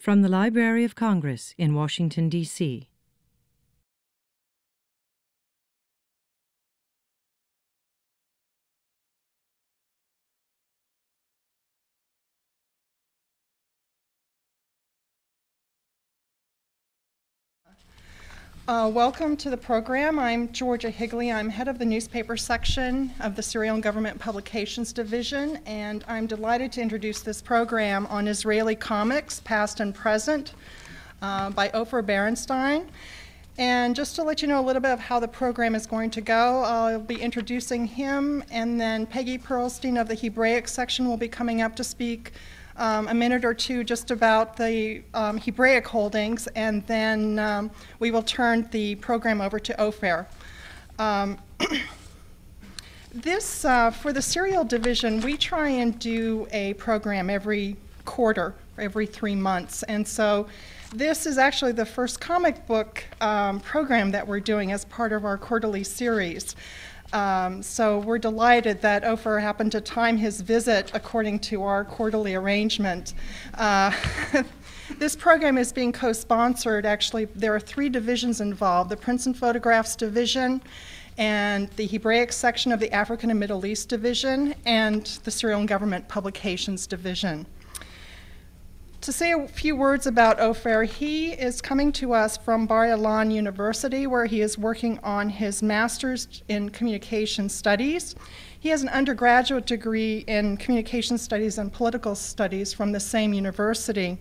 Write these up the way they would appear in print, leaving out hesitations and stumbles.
From the Library of Congress in Washington, D.C. Welcome to the program. I'm Georgia Higley. I'm head of the newspaper section of the Serial and Government Publications Division, and I'm delighted to introduce this program on Israeli comics, past and present, by Ofer Berenstein. And just to let you know a little bit of how the program is going to go, I'll be introducing him, and then Peggy Pearlstein of the Hebraic section will be coming up to speak a minute or two just about the Hebraic holdings, and then we will turn the program over to Ofer. This, for the serial division, we try and do a program every quarter, every 3 months, and so this is actually the first comic book program that we're doing as part of our quarterly series. So we're delighted that Ofer happened to time his visit according to our quarterly arrangement. This program is being co-sponsored. Actually, there are 3 divisions involved: the Prints and Photographs division, and the Hebraic section of the African and Middle East division, and the Serial and Government Publications division. To say a few words about Ofer, he is coming to us from Bar-Ilan University, where he is working on his master's in communication studies. He has an undergraduate degree in communication studies and political studies from the same university.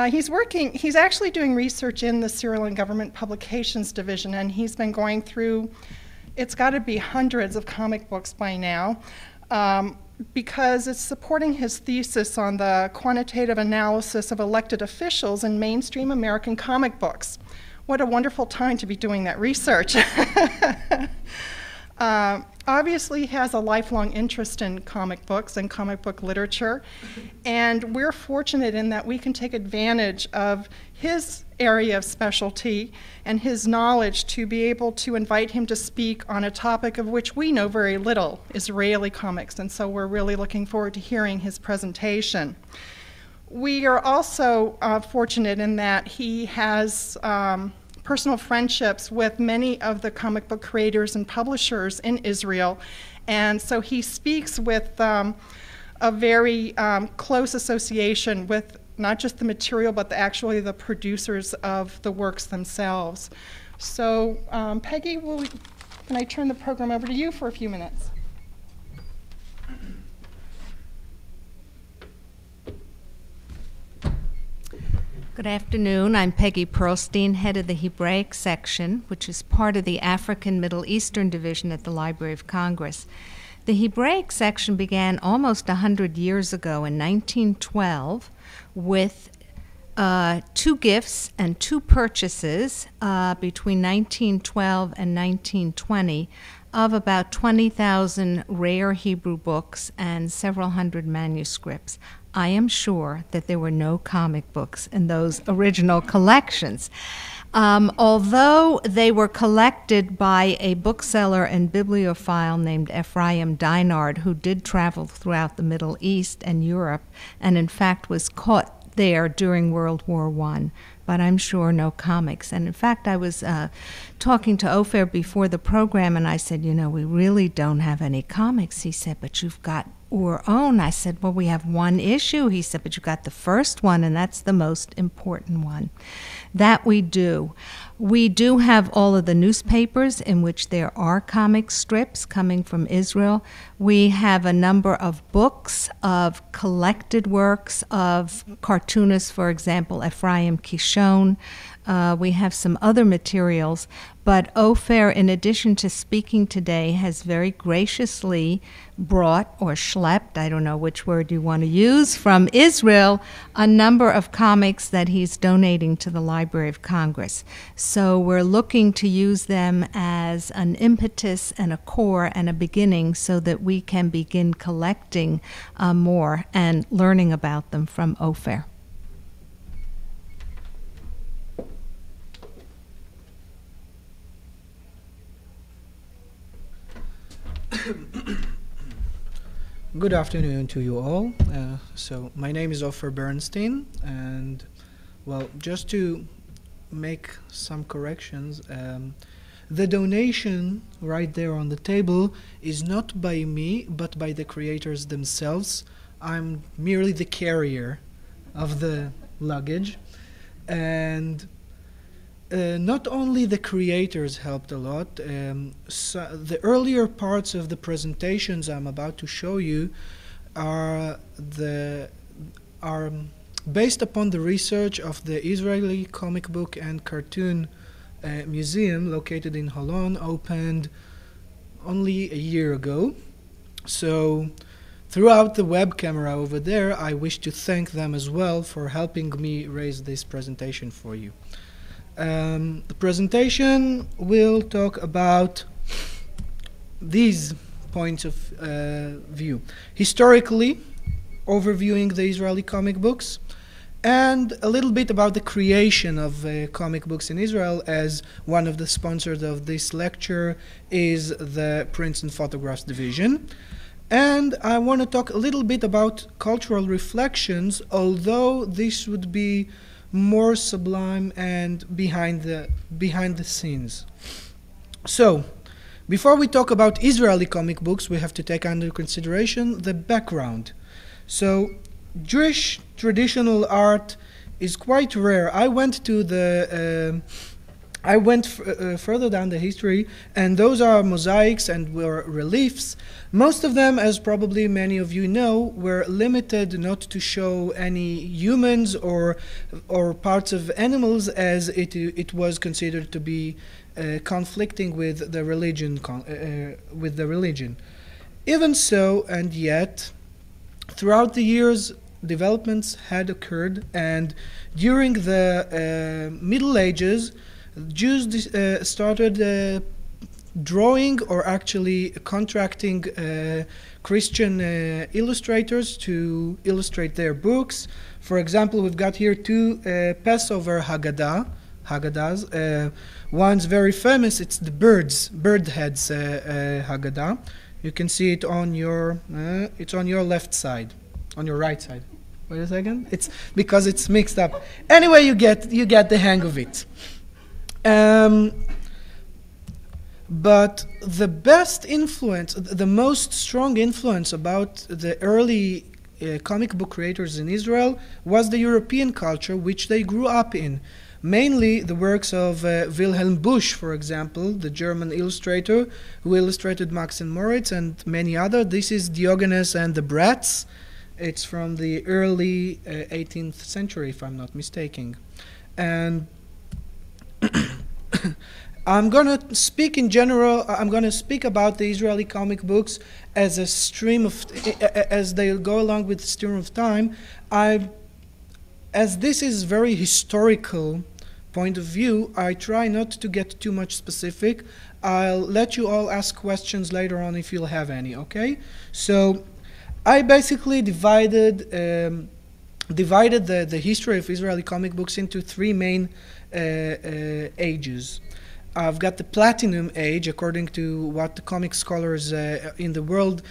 He's actually doing research in the Serial and Government Publications division, and he's been going through, it's got to be hundreds of comic books by now, because it's supporting his thesis on the quantitative analysis of elected officials in mainstream American comic books. What a wonderful time to be doing that research. Obviously, he has a lifelong interest in comic books and comic book literature, and we're fortunate in that we can take advantage of his area of specialty and his knowledge to be able to invite him to speak on a topic of which we know very little, Israeli comics, and so we're really looking forward to hearing his presentation. We are also fortunate in that he has personal friendships with many of the comic book creators and publishers in Israel, and so he speaks with a very close association with not just the material, but actually the producers of the works themselves. So, Peggy, can I turn the program over to you for a few minutes? Good afternoon. I'm Peggy Pearlstein, head of the Hebraic section, which is part of the African Middle Eastern division at the Library of Congress. The Hebraic section began almost 100 years ago in 1912 with 2 gifts and 2 purchases between 1912 and 1920 of about 20,000 rare Hebrew books and several hundred manuscripts. I am sure that there were no comic books in those original collections. Although they were collected by a bookseller and bibliophile named Ephraim Dinard, who did travel throughout the Middle East and Europe, and in fact was caught there during World War I, but I'm sure no comics. And in fact, I was talking to Ofer before the program, and I said, you know, we really don't have any comics. He said, but you've got our own. I said, well, we have 1 issue. He said, but you got the first one, and that's the most important one. That we do. We do have all of the newspapers in which there are comic strips coming from Israel. We have a number of books of collected works of cartoonists, for example, Ephraim Kishon. We have some other materials, but Ofer, in addition to speaking today, has very graciously brought or schlepped, I don't know which word you want to use, from Israel, a number of comics that he's donating to the Library of Congress. So we're looking to use them as an impetus and a core and a beginning so that we can begin collecting more and learning about them from Ofer. Good afternoon to you all. So my name is Ofer Berenstein, and Well, just to make some corrections, the donation right there on the table is not by me, but by the creators themselves. I'm merely the carrier of the luggage. And not only the creators helped a lot, so the earlier parts of the presentations I'm about to show you are based upon the research of the Israeli Comic Book and Cartoon Museum located in Holon, opened only a year ago. So throughout the web camera over there, I wish to thank them as well for helping me raise this presentation for you. The presentation will talk about these points of view. Historically, overviewing the Israeli comic books, and a little bit about the creation of comic books in Israel, as one of the sponsors of this lecture is the Prints and Photographs Division. And I want to talk a little bit about cultural reflections, although this would be more sublime and behind the scenes. So, before we talk about Israeli comic books, we have to take under consideration the background. So, Jewish traditional art is quite rare. I went further down the history, and those are mosaics and were reliefs. Most of them, as probably many of you know, were limited not to show any humans or parts of animals, as it was considered to be conflicting with the religion. Even so, and yet, throughout the years, developments had occurred, and during the Middle Ages, Jews started drawing or actually contracting Christian illustrators to illustrate their books. For example, we've got here two Passover Haggadahs. One's very famous, it's the bird heads Haggadah. You can see it on your, it's on your left side, on your right side. Wait a second, it's because it's mixed up. Anyway, you get the hang of it. But the best influence, the most strong influence about the early comic book creators in Israel was the European culture which they grew up in. Mainly the works of Wilhelm Busch, for example, the German illustrator who illustrated Max and Moritz and many other. This is Diogenes and the Brats. It's from the early 18th century, if I'm not mistaken. And I'm going to speak in general, I'm going to speak about the Israeli comic books as a stream of, as they go along with the stream of time. As this is very historical point of view, I try not to get too much specific. I'll let you all ask questions later on if you'll have any, okay? So I basically divided the history of Israeli comic books into three main ages. I've got the Platinum Age, according to what the comic scholars in the world,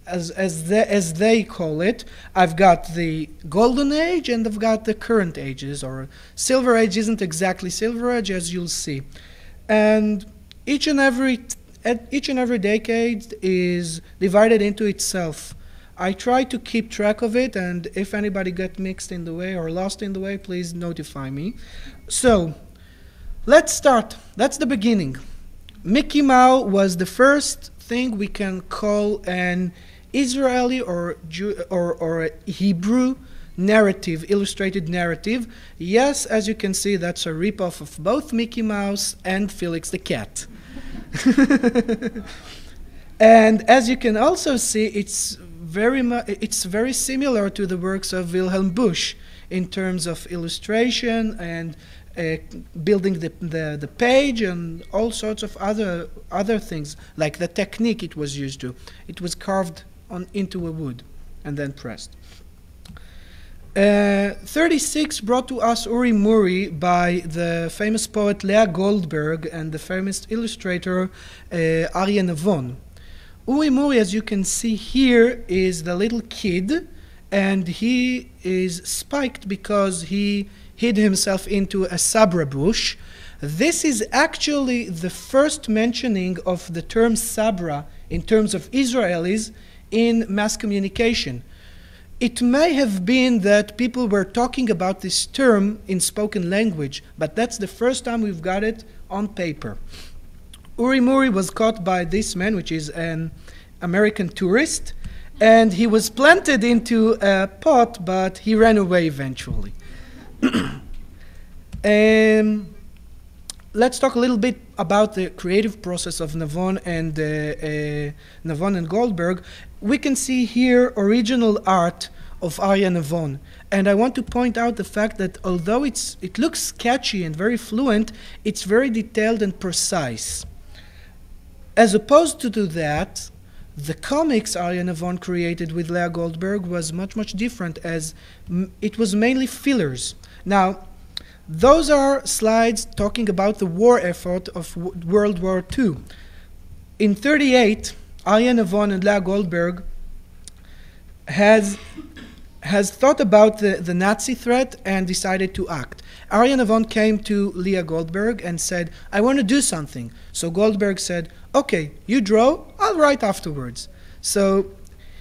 as they call it. I've got the Golden Age, and I've got the current ages, or Silver Age isn't exactly Silver Age, as you'll see. And each and every decade is divided into itself. I try to keep track of it, and if anybody got mixed in the way or lost in the way, please notify me. So, let's start. That's the beginning. Mickey Mouse was the first thing we can call an Israeli or a Hebrew narrative, illustrated narrative. Yes, as you can see, that's a ripoff of both Mickey Mouse and Felix the Cat. And as you can also see, it's very similar to the works of Wilhelm Busch in terms of illustration and building the page and all sorts of other things, like the technique it was used to. It was carved into a wood and then pressed. 36 brought to us Uri Muri by the famous poet Leah Goldberg and the famous illustrator Aryeh Navon. Uri Muri, as you can see here, is the little kid, and he is spiked because he hid himself into a sabra bush. This is actually the first mentioning of the term sabra in terms of Israelis in mass communication. It may have been that people were talking about this term in spoken language, but that's the first time we've got it on paper. Uri Muri was caught by this man, which is an American tourist, and he was planted into a pot, but he ran away eventually. Let's talk a little bit about the creative process of Navon and Goldberg. We can see here original art of Aryeh Navon, and I want to point out the fact that although it looks sketchy and very fluent, it's very detailed and precise. As opposed to that, the comics Aryeh Navon created with Leah Goldberg was much, much different, as it was mainly fillers. Now, those are slides talking about the war effort of World War II. In 1938, Aryeh Navon and Leah Goldberg has thought about the Nazi threat and decided to act. Aryeh Navon came to Leah Goldberg and said, I want to do something. So Goldberg said, okay, you draw, I'll write afterwards. So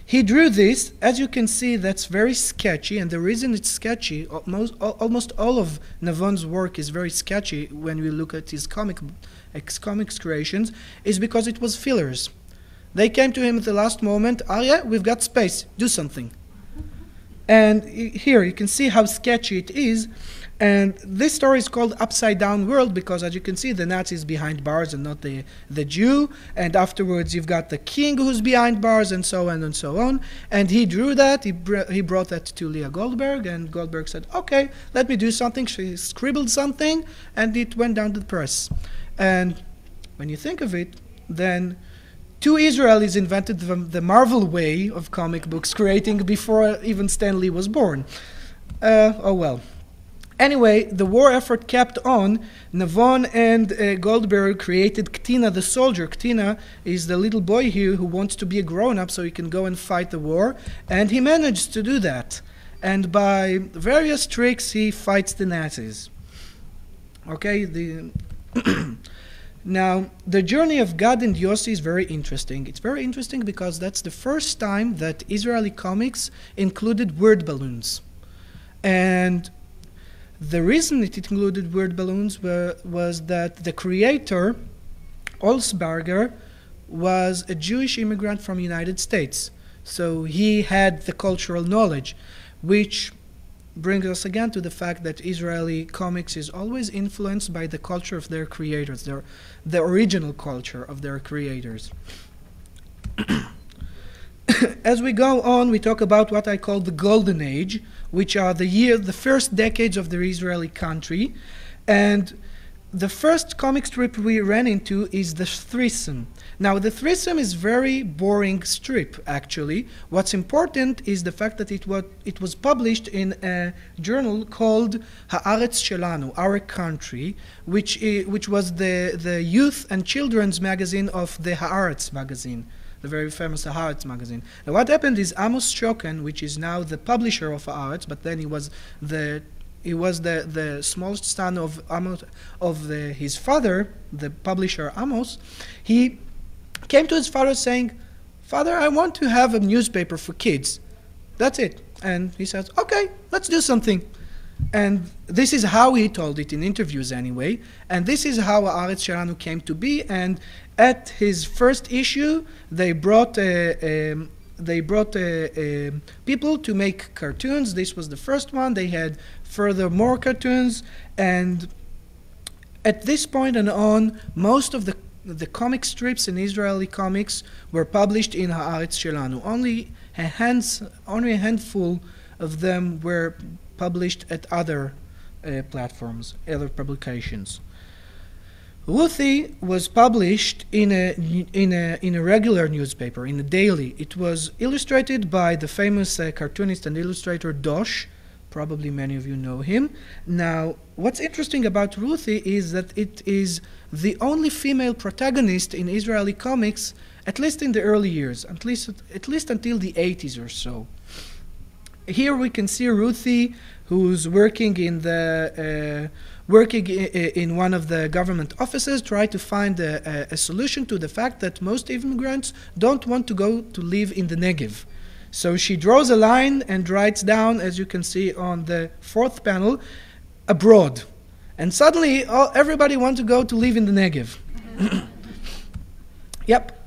he drew this. As you can see, that's very sketchy, and the reason it's sketchy, almost all of Navon's work is very sketchy when we look at his comics creations, is because it was fillers. They came to him at the last moment, Aryeh, we've got space, do something. And here you can see how sketchy it is. And this story is called Upside Down World because, as you can see, the Nazis behind bars and not the Jew. And afterwards, you've got the king who's behind bars and so on and so on. And he drew that. He brought that to Leah Goldberg. And Goldberg said, okay, let me do something. She scribbled something, and it went down to the press. And when you think of it, then two Israelis invented the Marvel way of comic books creating before even Stan Lee was born. Oh well. Anyway, the war effort kept on. Navon and Goldberg created Ktina the soldier. Ktina is the little boy here who wants to be a grown-up so he can go and fight the war. And he managed to do that. And by various tricks, he fights the Nazis. Okay, Now, the journey of Gad and Yossi is very interesting. It's very interesting because that's the first time that Israeli comics included word balloons. And the reason it included word balloons was that the creator, Olsberger, was a Jewish immigrant from the United States. So he had the cultural knowledge, which brings us again to the fact that Israeli comics is always influenced by the culture of their creators, the original culture of their creators. As we go on, we talk about what I call the Golden Age, which are the first decades of the Israeli country. And the first comic strip we ran into is the Threesome. Now, the Threesome is very boring strip, actually. What's important is the fact that it was published in a journal called Haaretz Shelanu, Our Country, which was the youth and children's magazine of the Haaretz magazine, the very famous Haaretz magazine. Now, what happened is Amos Shoken, which is now the publisher of Haaretz, but then he was the smallest son of his father, the publisher Amos. He came to his father saying, Father, I want to have a newspaper for kids. That's it. And he says, okay, let's do something. And this is how he told it in interviews anyway. And this is how Haaretz Shelanu came to be. And at his first issue, they brought people to make cartoons. This was the first one. They had further more cartoons. And at this point and on, most of the comic strips in Israeli comics were published in Haaretz Shelanu. Only a handful of them were published at other platforms, other publications. Ruthie was published in a regular newspaper, in a daily. It was illustrated by the famous cartoonist and illustrator Dosh. Probably many of you know him. Now, what's interesting about Ruthie is that it is the only female protagonist in Israeli comics, at least in the early years, at least until the 80s or so. here we can see Ruthie, who's working in one of the government offices, try to find a solution to the fact that most immigrants don't want to go to live in the Negev. So she draws a line and writes down, as you can see on the fourth panel, abroad. And suddenly, everybody wants to go to live in the Negev. Yep.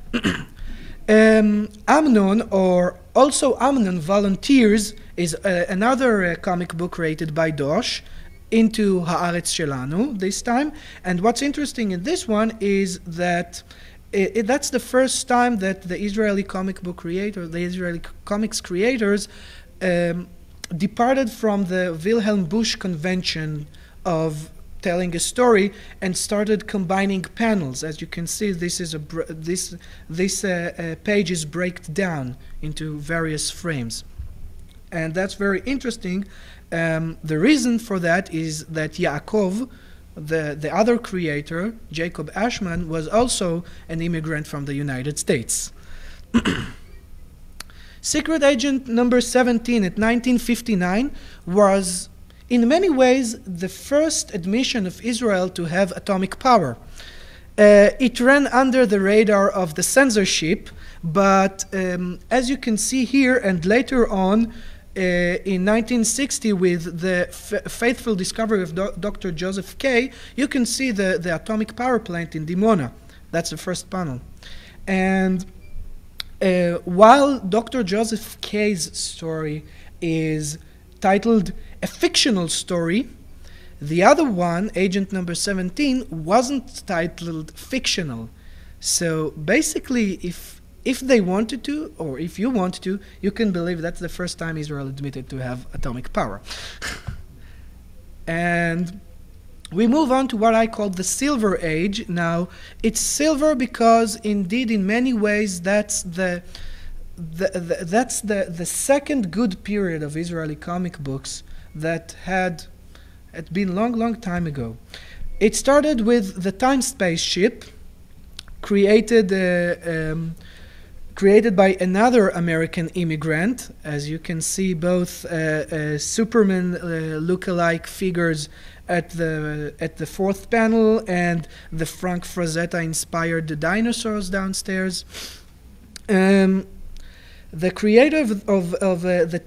Amnon, or also Amnon Volunteers, is another comic book created by Dosh, into Haaretz Shelanu this time. And what's interesting in this one is that that's the first time that the Israeli comic book creator, the Israeli comics creators, departed from the Wilhelm Busch convention of telling a story and started combining panels. As you can see, this is this page is broken down into various frames, and that's very interesting. The reason for that is that Yaakov, the other creator, Jacob Ashman, was also an immigrant from the United States. Secret Agent number 17 at 1959 was in many ways the first admission of Israel to have atomic power. It ran under the radar of the censorship, but as you can see here and later on, in 1960, with the faithful discovery of Dr. Joseph K., you can see the atomic power plant in Dimona. That's the first panel. And while Dr. Joseph K.'s story is titled A Fictional Story, the other one, Agent number 17, wasn't titled fictional. So basically, if they wanted to, or if you want to, you can believe that's the first time Israel admitted to have atomic power. And we move on to what I call the Silver Age. Now, it's silver because indeed, in many ways, that's the second good period of Israeli comic books that had been long time ago. It started with the Time Spaceship, created by another American immigrant. As you can see, both Superman look-alike figures at the fourth panel, and the Frank Frazetta-inspired dinosaurs downstairs. The creator of the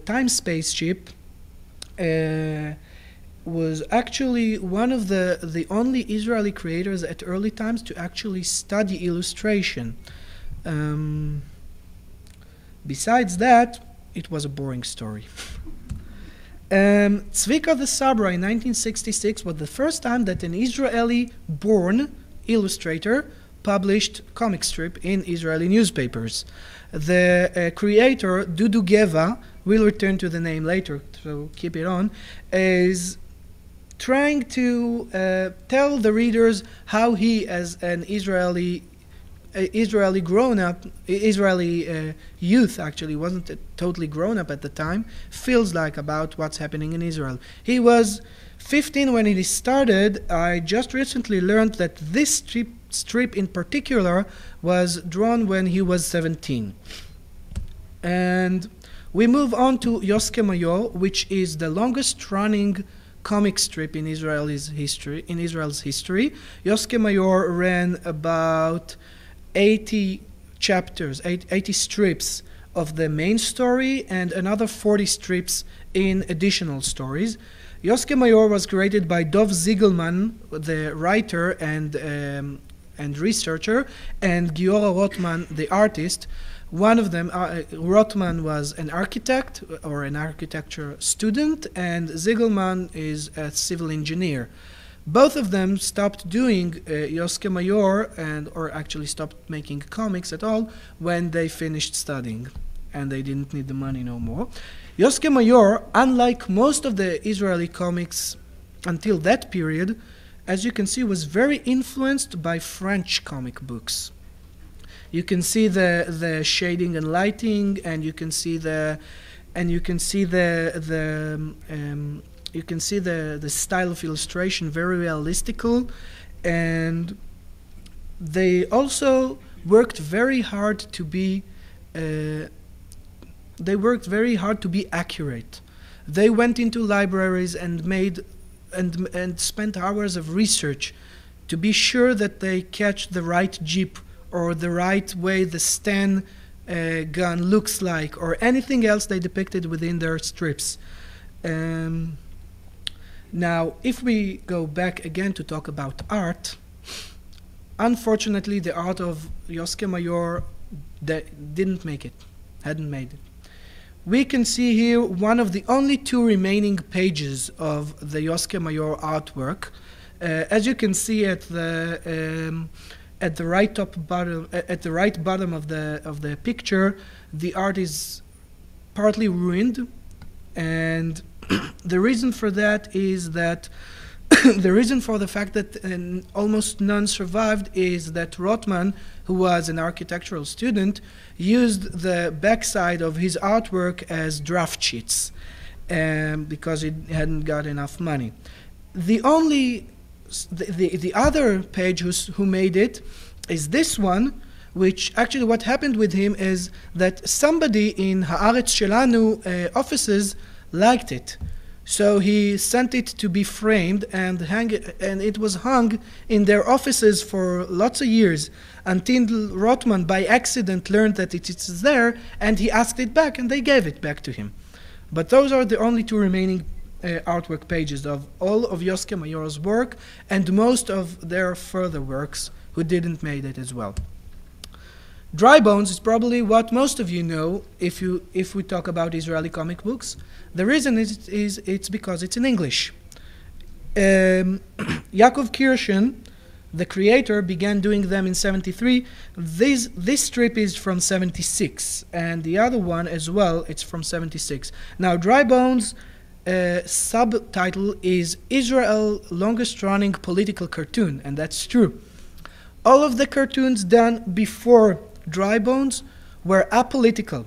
Time Spaceship was actually one of the only Israeli creators at early times to actually study illustration. Besides that, it was a boring story. Tzvika the Sabra in 1966 was the first time that an Israeli-born illustrator published comic strip in Israeli newspapers. The creator, Dudu Geva, we'll return to the name later, so keep it on, is trying to tell the readers how he, as an Israeli youth, actually wasn't totally grown up at the time, feels like about what's happening in Israel. He was 15 when he started. I just recently learned that this strip in particular was drawn when he was 17. And we move on to Yoske Mayor, which is the longest running comic strip in Israel's history. Yoske Mayor ran about 80 chapters, 80 strips of the main story, and another 40 strips in additional stories. Yoske Mayor was created by Dov Ziegelman, the writer and researcher, and Giora Rotman, the artist. One of them, Rotman, was an architect or an architecture student, and Ziegelman is a civil engineer. Both of them stopped doing Yoske Mayor, or actually stopped making comics at all, when they finished studying, and they didn't need the money no more. Yoske Mayor, unlike most of the Israeli comics until that period, as you can see, was very influenced by French comic books. You can see the shading and lighting, and you can see the style of illustration, very realistical, and they also worked very hard to be they worked very hard to be accurate. They went into libraries and made and spent hours of research to be sure that they catch the right jeep or the right way the Sten gun looks like, or anything else they depicted within their strips. Now, if we go back again to talk about art, unfortunately, the art of Yoske Mayor didn't make it, hadn't made it. We can see here one of the only two remaining pages of the Yoske Mayor artwork. As you can see at the right bottom of the picture, the art is partly ruined, and the reason for that is that the reason for the fact that almost none survived is that Rothman, who was an architectural student, used the backside of his artwork as draft sheets because he hadn't got enough money. The other page who made it is this one, which actually what happened with him is that somebody in Haaretz Shelanu offices liked it. So he sent it to be framed and it was hung in their offices for lots of years until Rothman by accident learned that it is there, and he asked it back and they gave it back to him. But those are the only two remaining artwork pages of all of Yoske Mayor's work and most of their further works who didn't make it as well. Dry Bones is probably what most of you know if we talk about Israeli comic books. The reason is it's because it's in English. Yaakov Kirshen, the creator, began doing them in '73. This strip is from '76, and the other one as well, it's from '76. Now, Dry Bones' subtitle is Israel's longest-running political cartoon, and that's true. All of the cartoons done before Dry Bones were apolitical.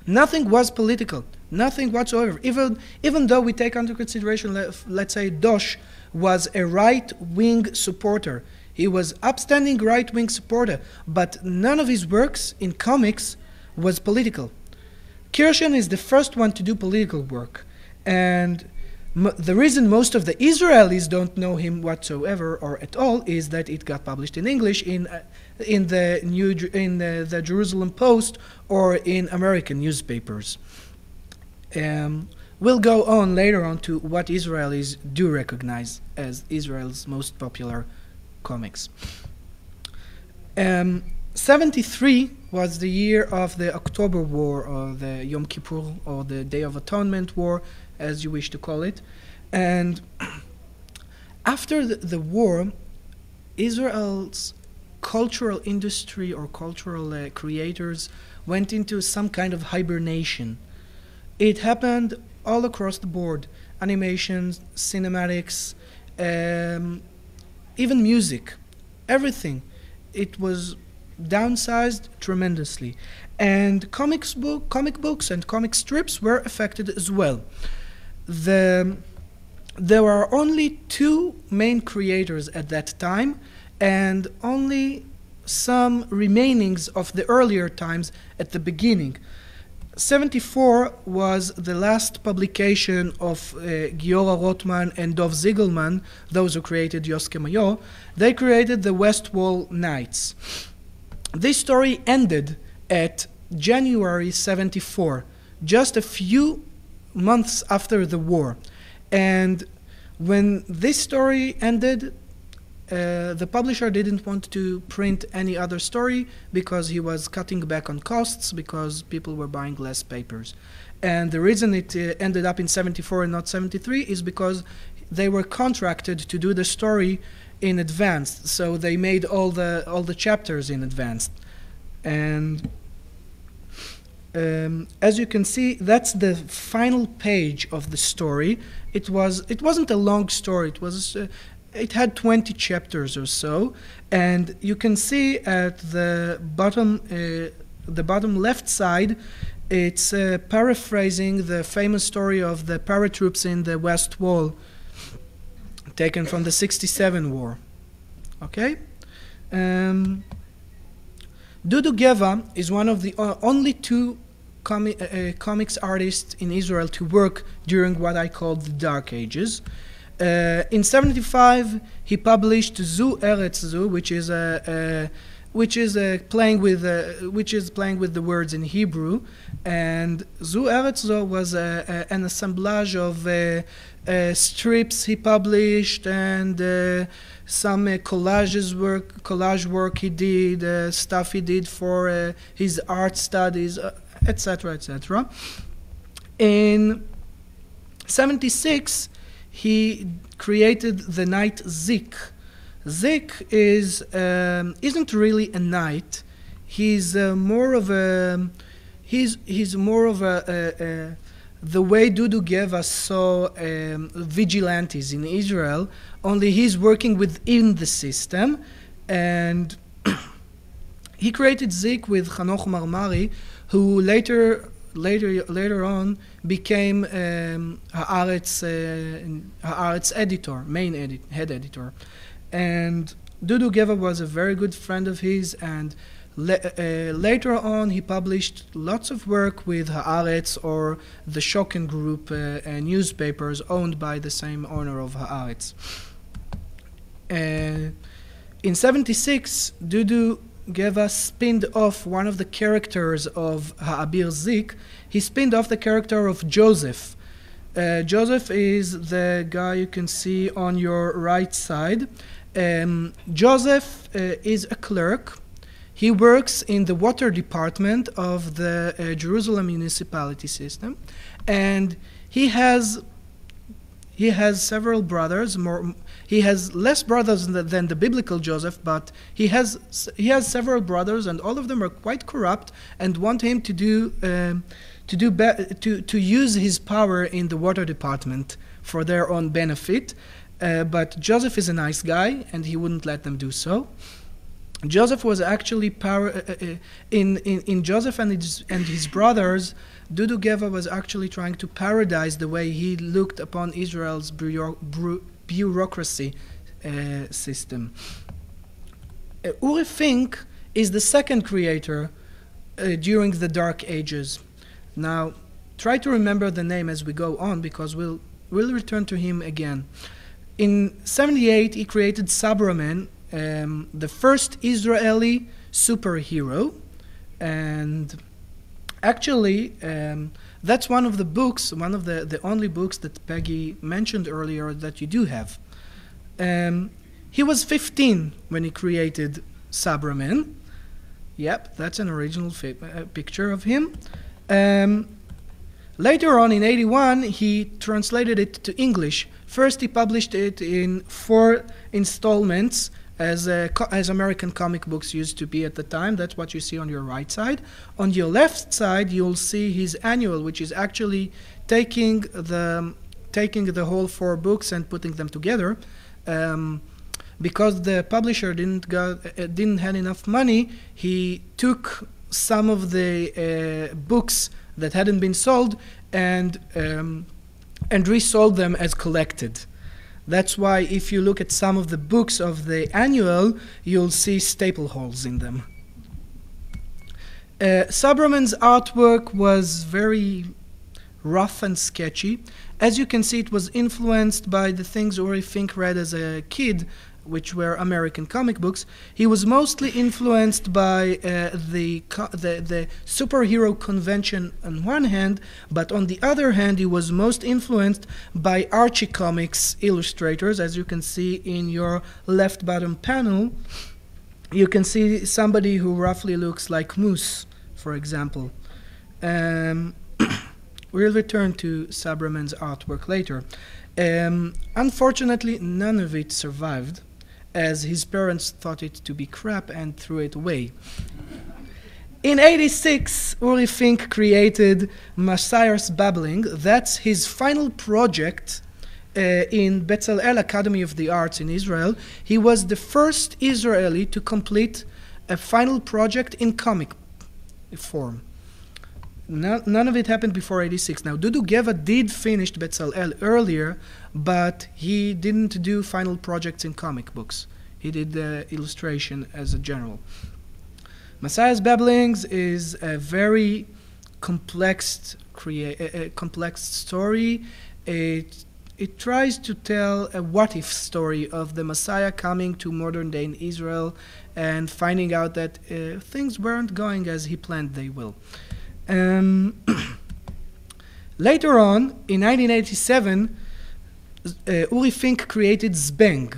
Nothing was political, nothing whatsoever. Even though we take under consideration, let's say Dosh was a right-wing supporter. He was upstanding right-wing supporter, but none of his works in comics was political. Kirshen is the first one to do political work, and the reason most of the Israelis don't know him whatsoever or at all is that it got published in English in the Jerusalem Post or in American newspapers. We'll go on later on to what Israelis do recognize as Israel's most popular comics. 73 was the year of the October War, or the Yom Kippur, or the Day of Atonement War, as you wish to call it. And after the war, Israel's cultural industry or cultural creators went into some kind of hibernation. It happened all across the board: animations, cinematics, even music, everything. It was downsized tremendously, and comic books and comic strips were affected as well. There were only two main creators at that time, and only some remainings of the earlier times at the beginning. 74 was the last publication of Giora Rothman and Dov Ziegelman, those who created Yoske Mayor. They created the West Wall Nights. This story ended at January 74, just a few months after the war. And when this story ended, the publisher didn't want to print any other story because he was cutting back on costs because people were buying less papers. And the reason it ended up in 74 and not 73 is because they were contracted to do the story in advance, so they made all the chapters in advance. And as you can see, that's the final page of the story. It wasn't a long story. It had 20 chapters or so, and you can see at the bottom left side, it's paraphrasing the famous story of the paratroops in the West Wall, taken from the '67 war. Okay. Dudu Geva is one of the only two comics artists in Israel to work during what I call the Dark Ages. In '75, he published Zu Eretz Zu, which is playing with the words in Hebrew, and Zu Eretz Zu was an assemblage of strips he published and some collage work he did, stuff he did for his art studies, etc., etc. In '76, he created the knight Zik. Zik isn't really a knight. He's more of a the way Dudu gave us saw vigilantes in Israel. Only he's working within the system, and he created Zik with Hanoch Marmari, who later on became Haaretz editor, head editor. And Dudu Geva was a very good friend of his, and later on he published lots of work with Haaretz or the Shoken Group newspapers owned by the same owner of Haaretz. In '76, Dudu Geva spinned off one of the characters of Ha'abir Zik. He spinned off the character of Joseph. Joseph is the guy you can see on your right side. Joseph is a clerk. He works in the water department of the Jerusalem municipality system, and he has several brothers. He has less brothers than the biblical Joseph, but he has several brothers, and all of them are quite corrupt and want him to use his power in the water department for their own benefit. But Joseph is a nice guy, and he wouldn't let them do so. Joseph was actually in Joseph and his brothers. Dudu Geva was actually trying to parodize the way he looked upon Israel's bureaucracy system. Uri Fink is the second creator during the Dark Ages. Now, try to remember the name as we go on, because we'll return to him again. In '78, he created Sabramen, the first Israeli superhero, and actually that's one of the books, one of the only books that Peggy mentioned earlier that you do have. He was 15 when he created Sabramen. Yep, that's an original picture of him. Later on, in '81, he translated it to English. First, he published it in 4 installments, as American comic books used to be at the time. That's what you see on your right side. On your left side, you'll see his annual, which is actually taking the whole 4 books and putting them together. Because the publisher didn't have enough money, he took some of the books that hadn't been sold and resold them as collected. That's why if you look at some of the books of the annual, you'll see staple holes in them. Sabramen's artwork was very rough and sketchy. As you can see, it was influenced by the things Uri Fink read as a kid, which were American comic books. He was mostly influenced by the superhero convention on one hand, but on the other hand, he was most influenced by Archie Comics illustrators. As you can see in your left bottom panel, you can see somebody who roughly looks like Moose, for example. We'll return to Sabramen's artwork later. Unfortunately, none of it survived, as his parents thought it to be crap and threw it away. In '86, Uri Fink created Messiah's Babbling. That's his final project in Bezalel Academy of the Arts in Israel. He was the first Israeli to complete a final project in comic form. None of it happened before '86. Now, Dudu Geva did finish Bezalel earlier, but he didn't do final projects in comic books. He did illustration as a general. Messiah's Babblings is a very complex story. It tries to tell a what-if story of the Messiah coming to modern day in Israel and finding out that things weren't going as he planned they will. Later on, in 1987, Uri Fink created Zbeng.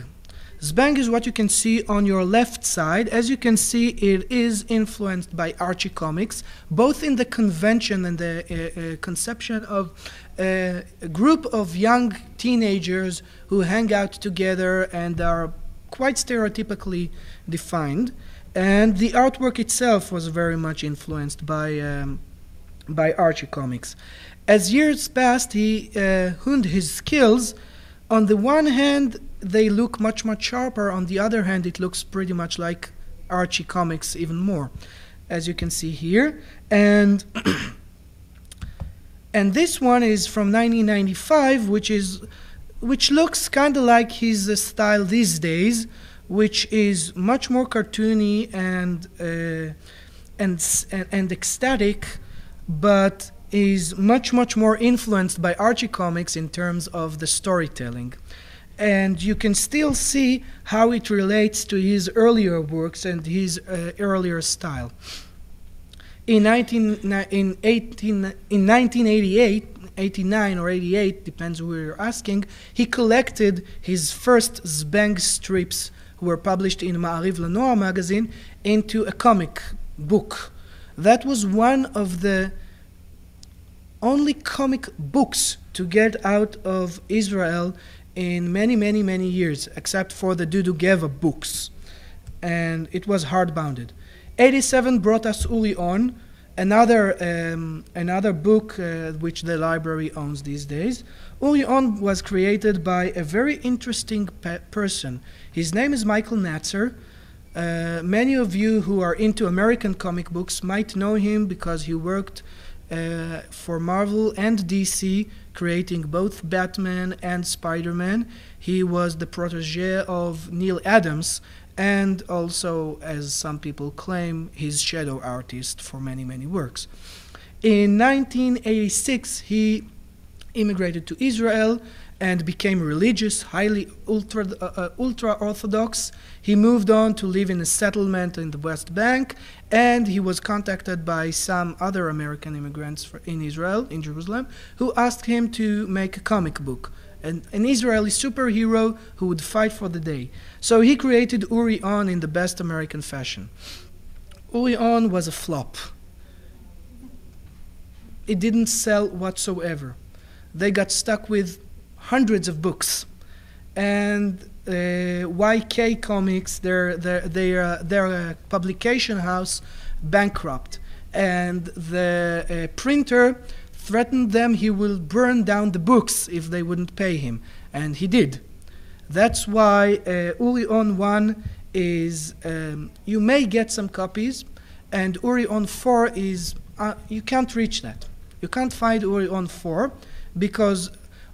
Zbeng is what you can see on your left side. As you can see, it is influenced by Archie comics, both in the convention and the conception of a group of young teenagers who hang out together and are quite stereotypically defined. And the artwork itself was very much influenced by Archie comics. As years passed, he honed his skills. On the one hand, they look much, much sharper. On the other hand, it looks pretty much like Archie comics even more, as you can see here. And and this one is from 1995, which looks kind of like his style these days, which is much more cartoony and ecstatic, but is much, much more influenced by Archie comics in terms of the storytelling. And you can still see how it relates to his earlier works and his earlier style. In 1988, 89 or 88, depends who you're asking, he collected his first Zbeng strips, who were published in Ma'ariv Lenoir magazine, into a comic book. That was one of the only comic books to get out of Israel in many, many, many years, except for the Dudu Geva books. And it was hardbounded. 87 brought us Uri On, another book which the library owns these days. Uri On was created by a very interesting person. His name is Michael Natzer. Many of you who are into American comic books might know him because he worked for Marvel and DC, creating both Batman and Spider-Man. He was the protege of Neil Adams, and also, as some people claim, his shadow artist for many, many works. In 1986, he immigrated to Israel and became religious, highly ultra-Orthodox. He moved on to live in a settlement in the West Bank, and he was contacted by some other American immigrants in Israel, in Jerusalem, who asked him to make a comic book, an Israeli superhero who would fight for the day. So he created Uri On in the best American fashion. Uri On was a flop. It didn't sell whatsoever. They got stuck with hundreds of books, and YK Comics, their publication house, bankrupt, and the printer threatened them he will burn down the books if they wouldn't pay him, and he did. That's why Uri On 1 is, you may get some copies, and Uri On 4 is, you can't reach that. You can't find Uri On 4 because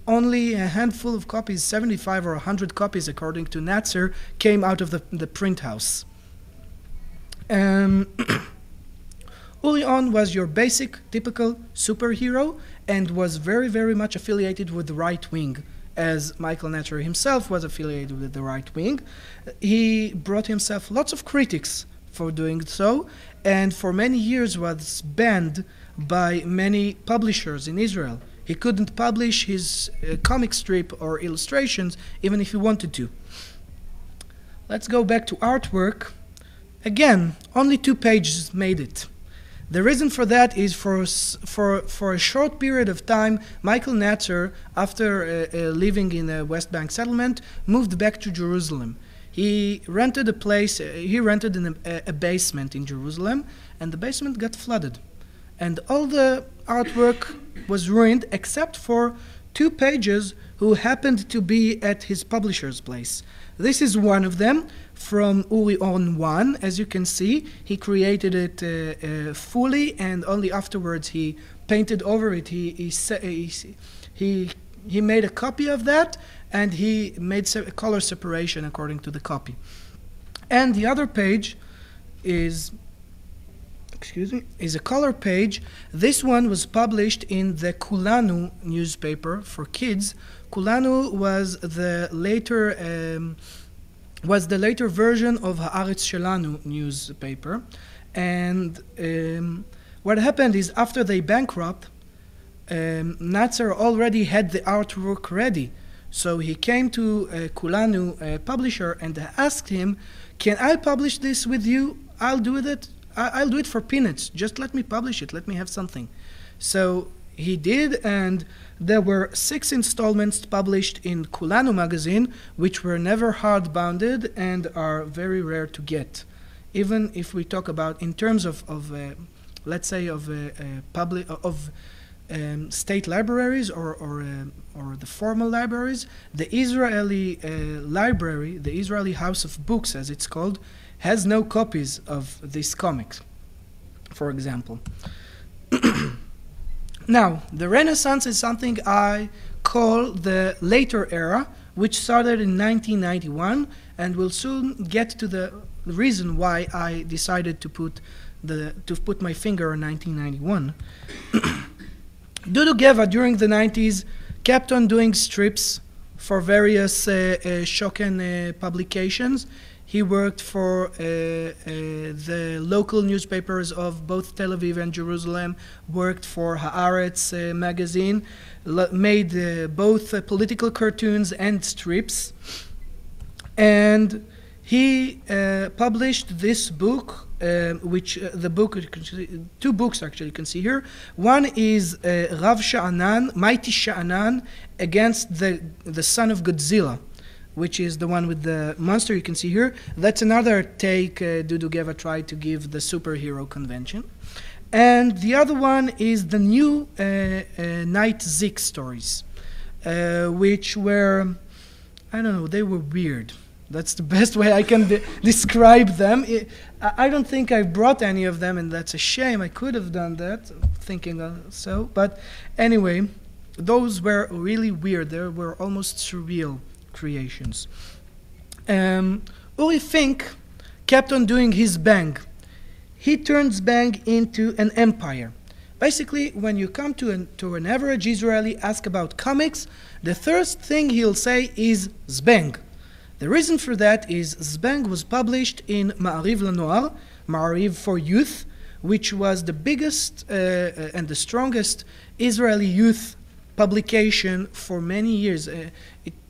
only a handful of copies, 75 or 100 copies according to Natzer, came out of the print house. Uri On was your basic, typical superhero and was very, very much affiliated with the right wing, as Michael Natzer himself was affiliated with the right wing. He brought himself lots of critics for doing so, and for many years was banned by many publishers in Israel. He couldn't publish his comic strip or illustrations even if he wanted to. Let's go back to artwork. Again, only 2 pages made it. The reason for that is for a short period of time, Michael Natzer, after living in a West Bank settlement, moved back to Jerusalem. He rented a place, he rented a basement in Jerusalem, and the basement got flooded. And all the artwork was ruined except for 2 pages who happened to be at his publisher's place. This is one of them from Uri On 1. As you can see, he created it fully, and only afterwards he painted over it. He made a copy of that, and he made a color separation according to the copy. And the other page is excuse me, is a color page. This one was published in the Kulanu newspaper for kids. Kulanu was the later version of Haaretz Shelanu newspaper. And what happened is, after they bankrupt, Natzer already had the artwork ready. So he came to Kulanu publisher and asked him, "Can I publish this with you? I'll do it. I'll do it for peanuts. Just let me publish it. Let me have something." So he did, and there were 6 installments published in Kulanu magazine, which were never hard-bounded and are very rare to get. Even if we talk about in terms of let's say of state libraries or the formal libraries, the Israeli library, the Israeli House of Books, as it's called, has no copies of this comic, for example. Now, the Renaissance is something I call the later era, which started in 1991, and we'll soon get to the reason why I decided to put my finger on 1991. Dudu Geva during the 90s kept on doing strips for various Shoken publications. He worked for the local newspapers of both Tel Aviv and Jerusalem, worked for Haaretz magazine, made both political cartoons and strips. And he published this book, two books actually you can see here. One is Rav Sha'anan, Mighty Sha'anan, against the son of Godzilla, which is the one with the monster you can see here. That's another take Dudu Geva tried to give the superhero convention. And the other one is the new Night Zik stories, which were, I don't know, they were weird. That's the best way I can describe them. I don't think I brought any of them, and that's a shame. I could have done that, thinking so. But anyway, those were really weird. They were almost surreal creations. Uri Fink kept on doing his Bang. He turns Bang into an empire. Basically, when you come to an average Israeli, ask about comics, the first thing he'll say is Zbang. The reason for that is Zbang was published in Ma'ariv Lanoir, Ma'ariv for Youth, which was the biggest and the strongest Israeli youth publication for many years.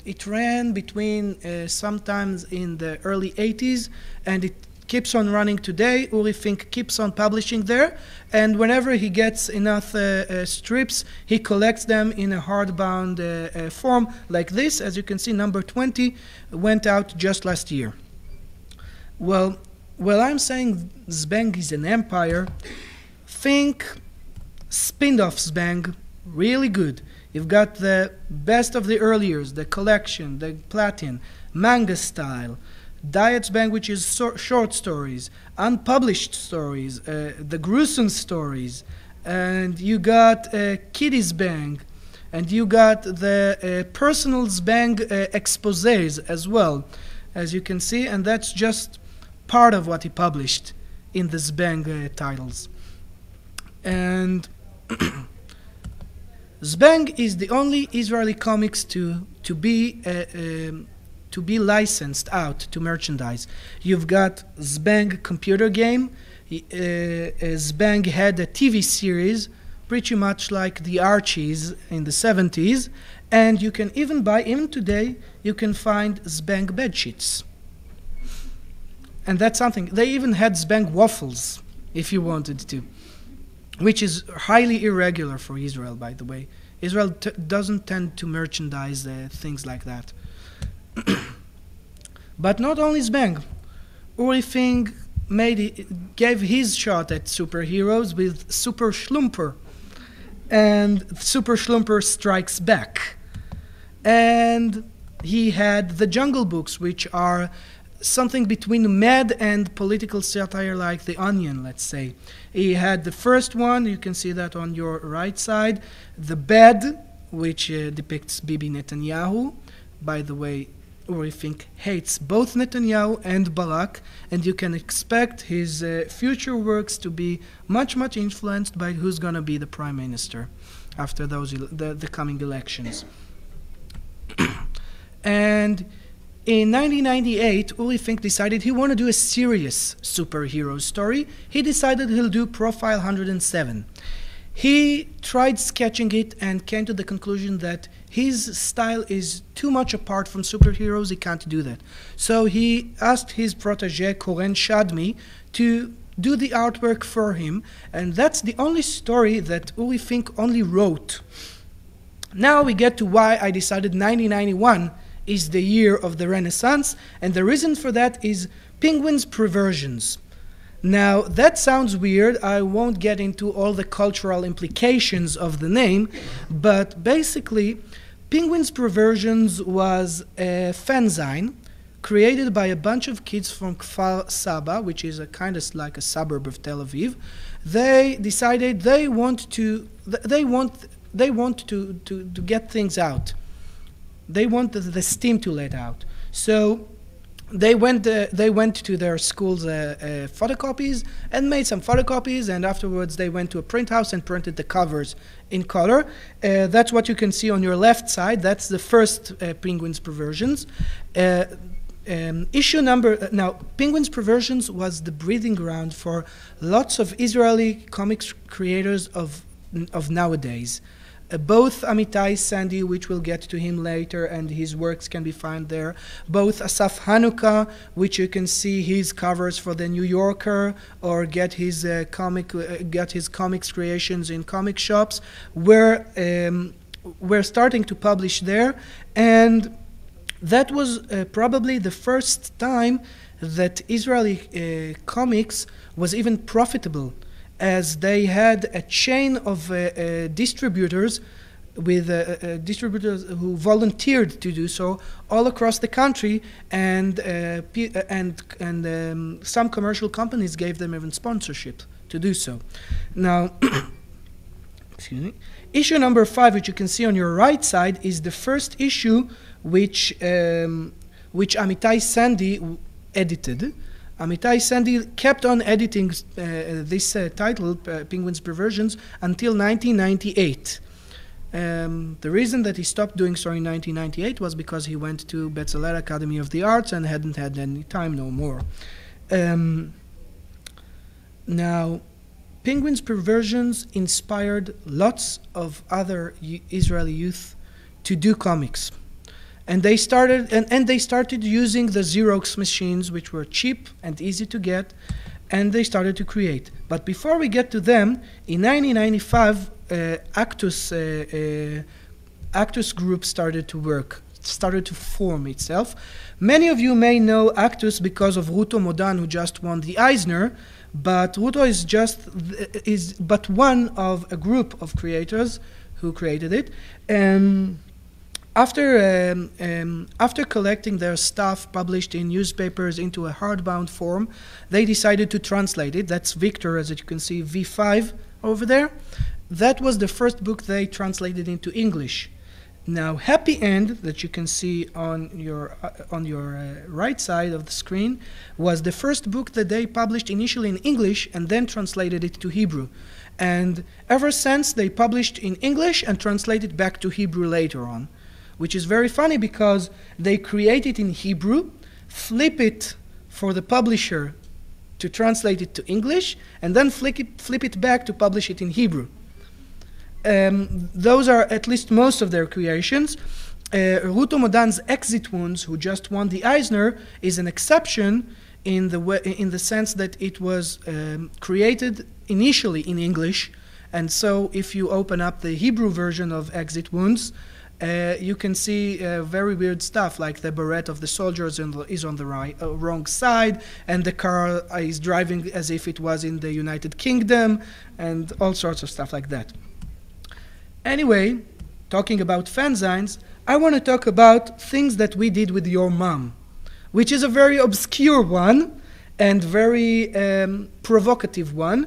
It ran between sometimes in the early 80s, and it keeps on running today. Uri Fink keeps on publishing there, and whenever he gets enough strips, he collects them in a hardbound form like this. As you can see, number 20 went out just last year. Well, I'm saying Zbang is an empire. Fink spinned off Zbang really good. You've got the best of the early years, the collection, the Platin, manga style, Diet's Bang, which is short stories, unpublished stories, the gruesome stories, and you got Kiddies Bang, and you got the Personals Bang exposés as well, as you can see, and that's just part of what he published in the Zbang titles. And Zbang is the only Israeli comics to be licensed out to merchandise. You've got Zbang computer game. Zbang had a TV series, pretty much like the Archies in the 70s, and you can even buy, even today, you can find Zbang bedsheets. And that's something. They even had Zbang waffles, if you wanted to, which is highly irregular for Israel, by the way. Israel doesn't tend to merchandise things like that. But not only Zbang. Uri Fink gave his shot at superheroes with Super Schlumper. And Super Schlumper strikes back. And he had the Jungle Books, which are something between mad and political satire, like The Onion, let's say. He had the first one, you can see that on your right side, The Bed, which depicts Bibi Netanyahu. By the way, Uri Fink hates both Netanyahu and Barak, and you can expect his future works to be much, much influenced by who's going to be the prime minister after the coming elections. And in 1998, Uri Fink decided he wanted to do a serious superhero story. He decided he'll do Profile 107. He tried sketching it and came to the conclusion that his style is too much apart from superheroes, he can't do that. So he asked his protege, Koren Shadmi, to do the artwork for him, and that's the only story that Uri Fink only wrote. Now we get to why I decided 1991 is the year of the Renaissance, and the reason for that is Penguin's Perversions. Now, that sounds weird. I won't get into all the cultural implications of the name, but basically, Penguin's Perversions was a fanzine created by a bunch of kids from Kfar Saba, which is a kind of like a suburb of Tel Aviv. They decided they want to get things out. They want the steam to let out. So they went to their school's photocopies and made some photocopies, and afterwards they went to a print house and printed the covers in color. That's what you can see on your left side. That's the first Penguin's Perversions. Issue number, now Penguin's Perversions was the breeding ground for lots of Israeli comics creators of nowadays. Both Amitai Sandy, which we'll get to him later, and his works can be found there. Both Asaf Hanukkah, which you can see his covers for the New Yorker, or get his comics creations in comic shops. We're starting to publish there, and that was probably the first time that Israeli comics was even profitable, as they had a chain of distributors with distributors who volunteered to do so all across the country, and some commercial companies gave them even sponsorship to do so. Now, excuse me. Issue number 5, which you can see on your right side, is the first issue which Amitai Sandy edited. Amitai Sandy kept on editing this title, Penguin's Perversions, until 1998. The reason that he stopped doing so in 1998 was because he went to Bezalel Academy of the Arts and hadn't had any time no more. Now, Penguin's Perversions inspired lots of other Israeli youth to do comics. And they started using the Xerox machines, which were cheap and easy to get, and they started to create. But before we get to them, in 1995, Actus Group started to form itself. Many of you may know Actus because of Ruto Modan, who just won the Eisner, but Ruto is but one of a group of creators who created it. After collecting their stuff published in newspapers into a hardbound form, they decided to translate it. That's Victor, as you can see, V5 over there. That was the first book they translated into English. Now, Happy End, that you can see on your right side of the screen, was the first book that they published initially in English and then translated it to Hebrew. And ever since, they published in English and translated back to Hebrew later on, which is very funny because they create it in Hebrew, flip it for the publisher to translate it to English, and then flip it back to publish it in Hebrew. Those are at least most of their creations. Ruto Modan's Exit Wounds, who just won the Eisner, is an exception in the sense that it was created initially in English, and so if you open up the Hebrew version of Exit Wounds, you can see very weird stuff, like the beret of the soldiers is on the wrong side, and the car is driving as if it was in the United Kingdom, and all sorts of stuff like that. Anyway, talking about fanzines, I want to talk about things that we did with your mom, which is a very obscure one and very provocative one.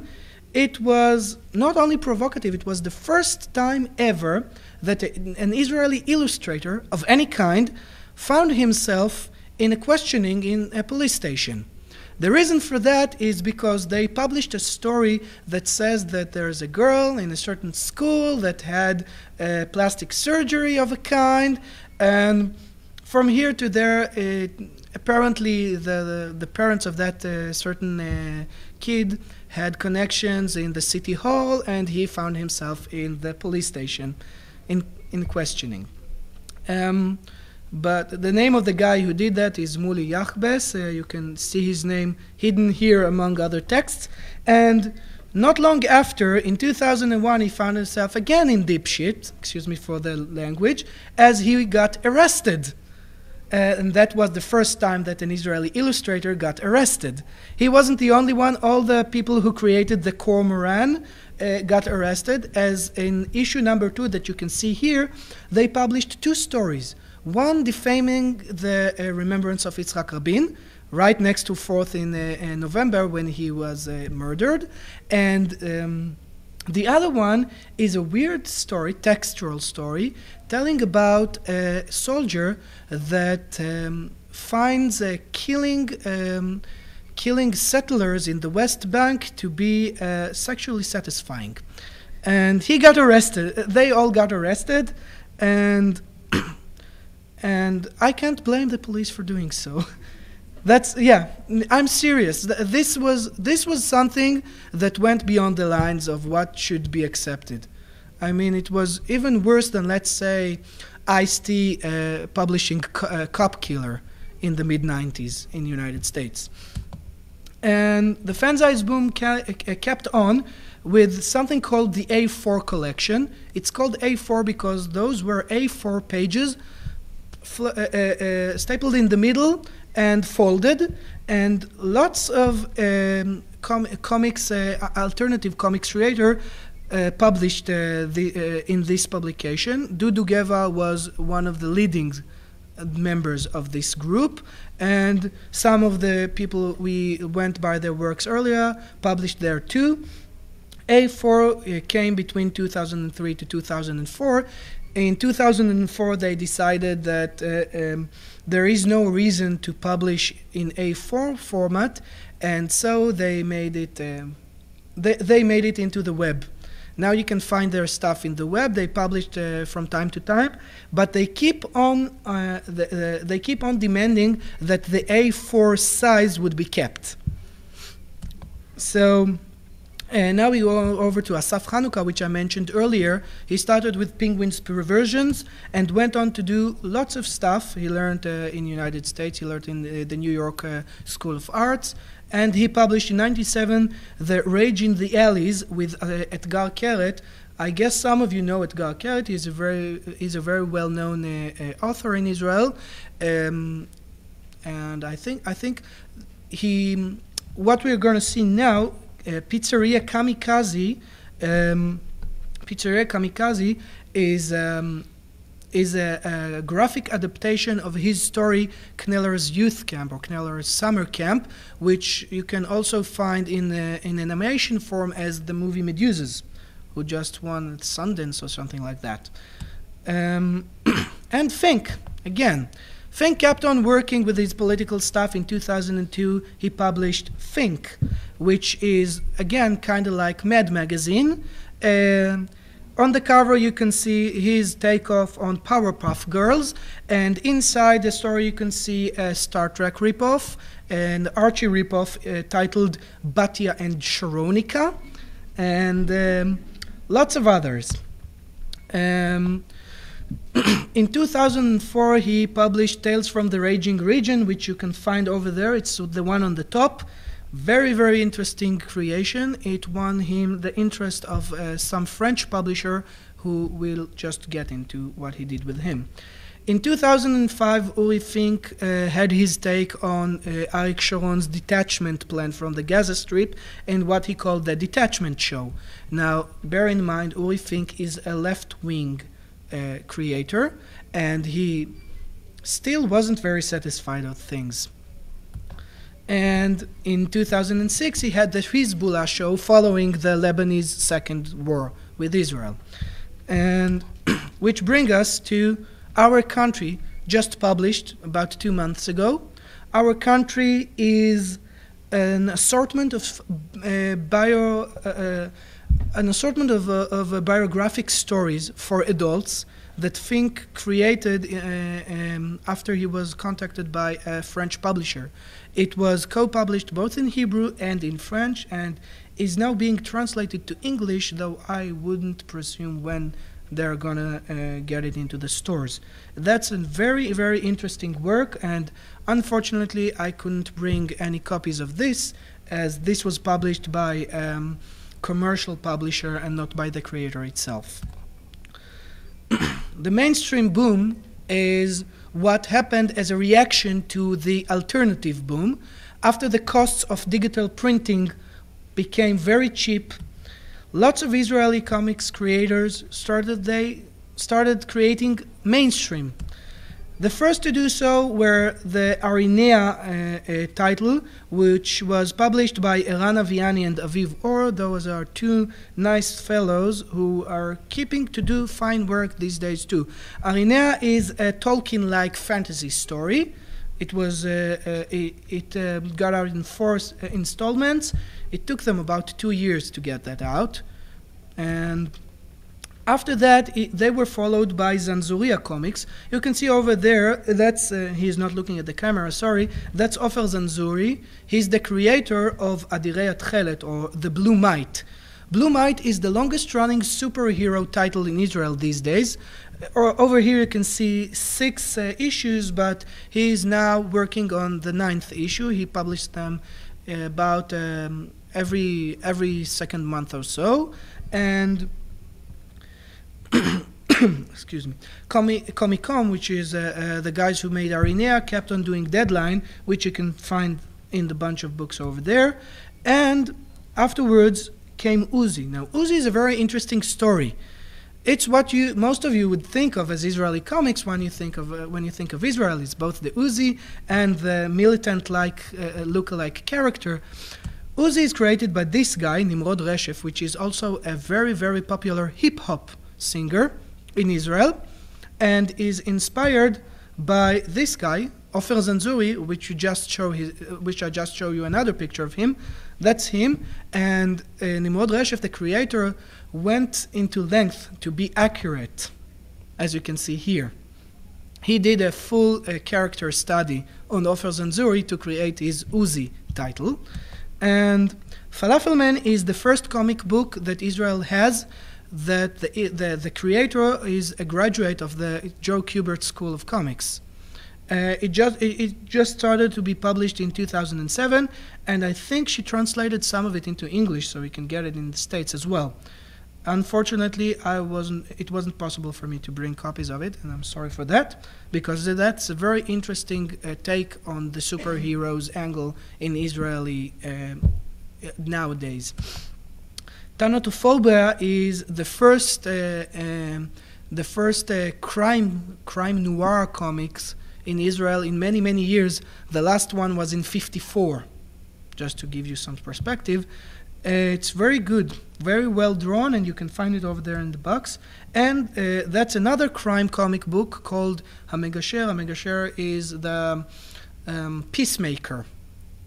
It was not only provocative, it was the first time ever that an Israeli illustrator of any kind found himself in a questioning in a police station. The reason for that is because they published a story that says that there's a girl in a certain school that had plastic surgery of a kind, and from here to there, apparently the parents of that certain kid had connections in the city hall, and he found himself in the police station in questioning. But the name of the guy who did that is Muli Yachbes. You can see his name hidden here among other texts. And not long after, in 2001, he found himself again in deep shit, excuse me for the language, as he got arrested. And that was the first time that an Israeli illustrator got arrested. He wasn't the only one. All the people who created the Cormoran got arrested, as in issue number 2 that you can see here, they published 2 stories. One defaming the remembrance of Yitzhak Rabin, right next to 4th in November when he was murdered. And the other one is a weird story, textual story, telling about a soldier that finds killing settlers in the West Bank to be sexually satisfying. And he got arrested. They all got arrested, and I can't blame the police for doing so. That's, yeah, I'm serious. This was something that went beyond the lines of what should be accepted. I mean, it was even worse than, let's say, Ice-T publishing Cop Killer in the mid-90s in the United States. And the fanzines boom kept on with something called the A4 collection. It's called A4 because those were A4 pages stapled in the middle and folded, and lots of comics, alternative comics creator published in this publication. Dudu Geva was one of the leading members of this group, and some of the people we went by their works earlier published there too. A4 came between 2003 to 2004. In 2004, they decided that there is no reason to publish in A4 format, and so they made it. They made it into the web. Now you can find their stuff in the web. They published from time to time, but they keep on demanding that the A4 size would be kept. So. And now we go over to Asaf Hanukkah, which I mentioned earlier. He started with Penguin's Perversions and went on to do lots of stuff. He learned in the United States, he learned in the New York School of Arts, and he published in '97 The Rage in the Alleys with Etgar Keret. I guess some of you know Etgar Keret. He's a very well-known author in Israel, and I think what we're going to see now. Pizzeria Kamikaze is a graphic adaptation of his story Kneller's Youth Camp or Kneller's Summer Camp, which you can also find in animation form as the movie Medusas, who just won Sundance or something like that. And Fink, again. Fink kept on working with his political stuff. In 2002, he published Fink, which is, again, kind of like Mad Magazine. On the cover, you can see his takeoff on Powerpuff Girls, and inside the story, you can see a Star Trek ripoff, an Archie ripoff titled Batya and Sharonika, and lots of others. In 2004, he published Tales from the Raging Region, which you can find over there. It's the one on the top. Very, very interesting creation. It won him the interest of some French publisher who will just get into what he did with him. In 2005, Uri Fink had his take on Arik Sharon's detachment plan from the Gaza Strip and what he called the detachment show. Now, bear in mind, Uri Fink is a left-wing creator, and he still wasn't very satisfied with things. And in 2006, he had the Hezbollah show following the Lebanese second war with Israel. And which brings us to our country, just published about 2 months ago. Our country is an assortment of biographic stories for adults that Fink created after he was contacted by a French publisher. It was co-published both in Hebrew and in French, and is now being translated to English, though I wouldn't presume when they're gonna get it into the stores. That's a very, very interesting work, and unfortunately I couldn't bring any copies of this, as this was published by commercial publisher and not by the creator itself. The mainstream boom is what happened as a reaction to the alternative boom. After the costs of digital printing became very cheap, lots of Israeli comics creators started creating mainstream. The first to do so were the Arinea title, which was published by Eran Aviani and Aviv Or. Those are two nice fellows who are keeping to do fine work these days too. Arinea is a Tolkien-like fantasy story. It was got out in 4 installments. It took them about 2 years to get that out, and after that, they were followed by Zanzuria Comics. You can see over there, that's, he's not looking at the camera, sorry, that's Ofer Zanzuri. He's the creator of Adirei Atchelet, or The Blue Might. Blue Might is the longest running superhero title in Israel these days. Over here you can see 6 issues, but he is now working on the 9th issue. He published them about every second month or so. And excuse me, Comicom, which is the guys who made Arinea, kept on doing Deadline, which you can find in the bunch of books over there. And afterwards came Uzi. Now, Uzi is a very interesting story. It's what most of you would think of as Israeli comics when you think of Israelis, both the Uzi and the militant-like, look-alike character. Uzi is created by this guy, Nimrod Reshef, which is also a very, very popular hip-hop singer in Israel, and is inspired by this guy, Ofer Zanzuri, which I just show you another picture of him. That's him, and Nimrod Reshef, the creator, went into length to be accurate, as you can see here. He did a full character study on Ofer Zanzuri to create his Uzi title. And Falafel Man is the first comic book that Israel has that the creator is a graduate of the Joe Kubert School of Comics. It just started to be published in 2007, and I think she translated some of it into English so we can get it in the States as well. Unfortunately, it wasn't possible for me to bring copies of it, and I'm sorry for that, because that's a very interesting take on the superheroes angle in Israeli nowadays. Thanatophobia is the first crime noir comics in Israel in many, many years. The last one was in '54, just to give you some perspective. It's very good, very well drawn, and you can find it over there in the box. And that's another crime comic book called Hamegasher. Hamegasher is the peacemaker,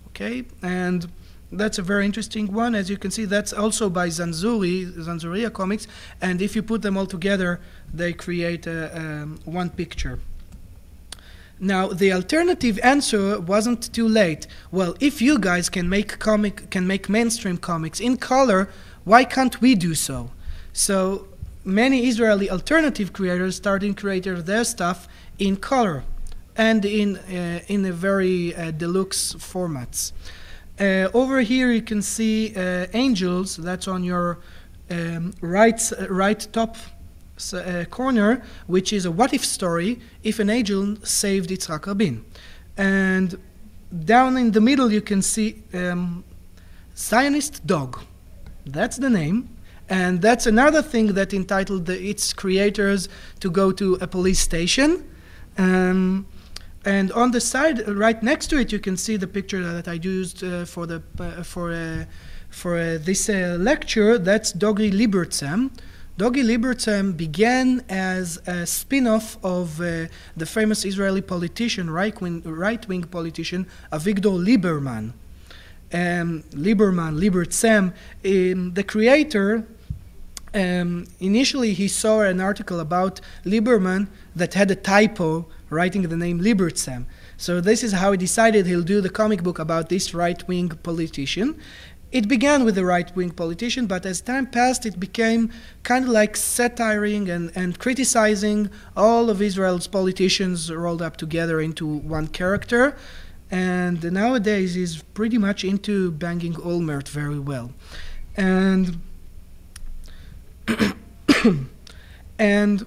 okay? And that's a very interesting one. As you can see, that's also by Zanzuria Comics, and if you put them all together, they create one picture. Now, the alternative answer wasn't too late. Well, if you guys can make mainstream comics in color, why can't we do so? So many Israeli alternative creators started creating their stuff in color and in a very deluxe formats. Over here you can see Angels. That's on your right top corner, which is a what-if story if an angel saved Yitzhak Rabin. And down in the middle you can see Zionist Dog. That's the name. And that's another thing that entitled its creators to go to a police station. And on the side, right next to it, you can see the picture that I used for this lecture. That's Dogri Libertsam, Dogi Libertsem began as a spin-off of the famous Israeli politician, right-wing politician, Avigdor Lieberman. Libertsem, the creator, initially he saw an article about Lieberman that had a typo writing the name Libertsem. So this is how he decided he'll do the comic book about this right-wing politician. It began with a right-wing politician, but as time passed, it became kind of like satiring and criticizing all of Israel's politicians rolled up together into one character. And nowadays, he's pretty much into banging Olmert very well. And and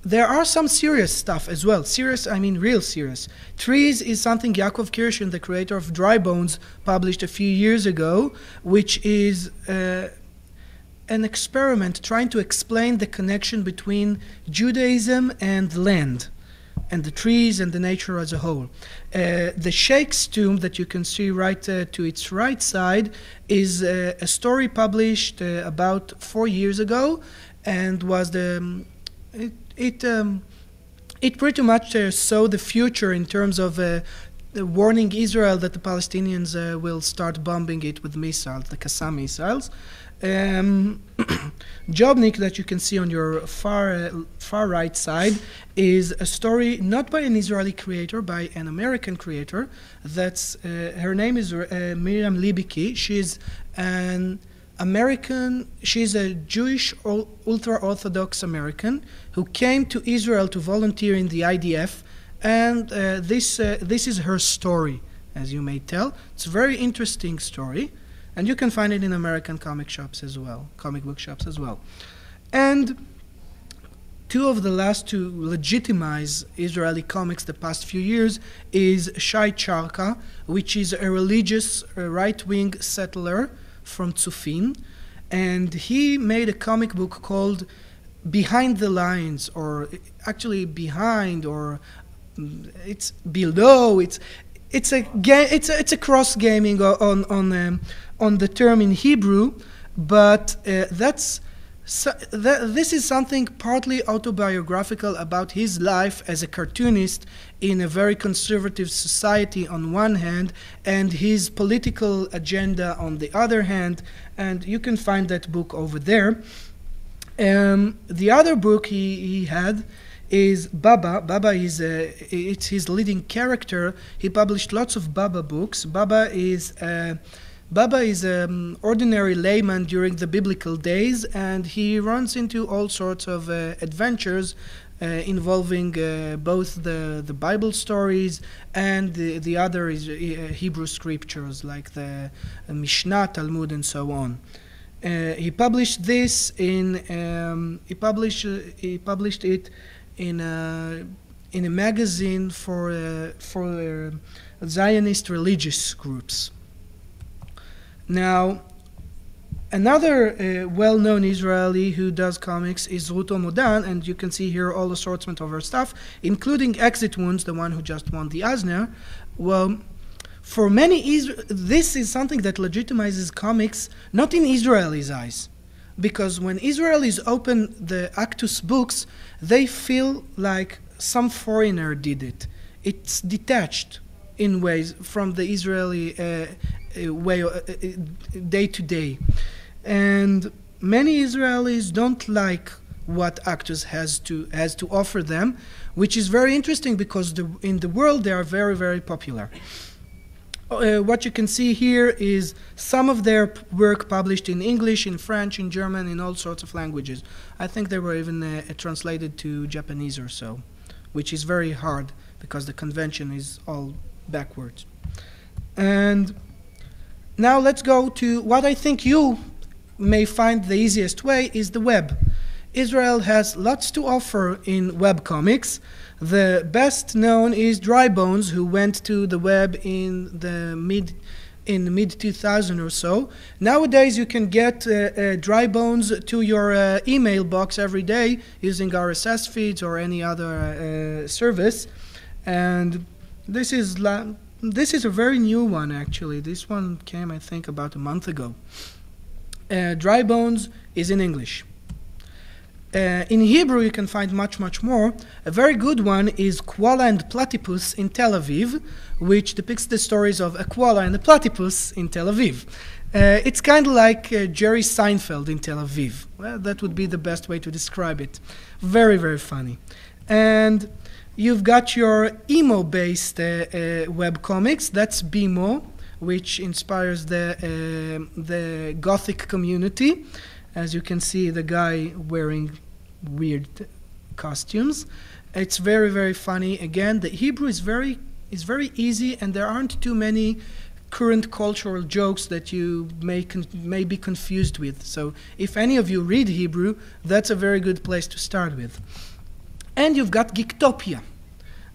there are some serious stuff as well. Serious, I mean real serious. Trees is something Yaakov Kirschen, the creator of Dry Bones, published a few years ago, which is an experiment trying to explain the connection between Judaism and land, and the trees and the nature as a whole. The Sheikh's tomb that you can see right to its right side is a story published about 4 years ago, and was it pretty much saw the future in terms of warning Israel that the Palestinians will start bombing it with missiles, the Qassam missiles. Jobnik, that you can see on your far right side, is a story not by an Israeli creator, by an American creator. That's her name is Miriam Libicki. She's an American. She's a Jewish ultra-Orthodox American who came to Israel to volunteer in the IDF, and this is her story, as you may tell. It's a very interesting story, and you can find it in American comic shops as well, comic book shops as well. And two of the last to legitimize Israeli comics the past few years is Shai Charka, which is a religious right-wing settler from Tzufin, and he made a comic book called Behind the Lines, or actually Behind, or it's Below. It's a cross gaming on the term in Hebrew, but this is something partly autobiographical about his life as a cartoonist in a very conservative society on one hand, and his political agenda on the other hand, and you can find that book over there. The other book he had is Baba. Baba is it's his leading character. He published lots of Baba books. Baba is an ordinary layman during the biblical days, and he runs into all sorts of adventures involving both the Bible stories and the other Hebrew scriptures like the Mishnah, Talmud, and so on. He published this he published it in a magazine for Zionist religious groups. Now, another well-known Israeli who does comics is Ruto Modan, and you can see here all assortment of her stuff, including Exit Wounds, the one who just won the Eisner. Well, for many, this is something that legitimizes comics, not in Israelis' eyes. Because when Israelis open the Actus books, they feel like some foreigner did it. It's detached in ways from the Israeli way day to day. And many Israelis don't like what Actus has to offer them, which is very interesting because in the world they are very, very popular. What you can see here is some of their work published in English, in French, in German, in all sorts of languages. I think they were even translated to Japanese or so, which is very hard because the convention is all backwards. And now let's go to what I think you may find the easiest way is the web. Israel has lots to offer in web comics. The best known is Dry Bones, who went to the web in the mid 2000 or so. Nowadays you can get Dry Bones to your email box every day using RSS feeds or any other service. And this is a very new one, actually. This one came, I think, about a month ago. Dry Bones is in English. In Hebrew, you can find much, much more. A very good one is Koala and Platypus in Tel Aviv, which depicts the stories of a koala and a platypus in Tel Aviv. It's kind of like Jerry Seinfeld in Tel Aviv. Well, that would be the best way to describe it. Very, very funny. And you've got your emo-based web comics. That's BMO, which inspires the Gothic community. As you can see, the guy wearing weird costumes. It's very, very funny. Again, the Hebrew is very easy, and there aren't too many current cultural jokes that you may be confused with. So if any of you read Hebrew, that's a very good place to start with. And you've got Geektopia.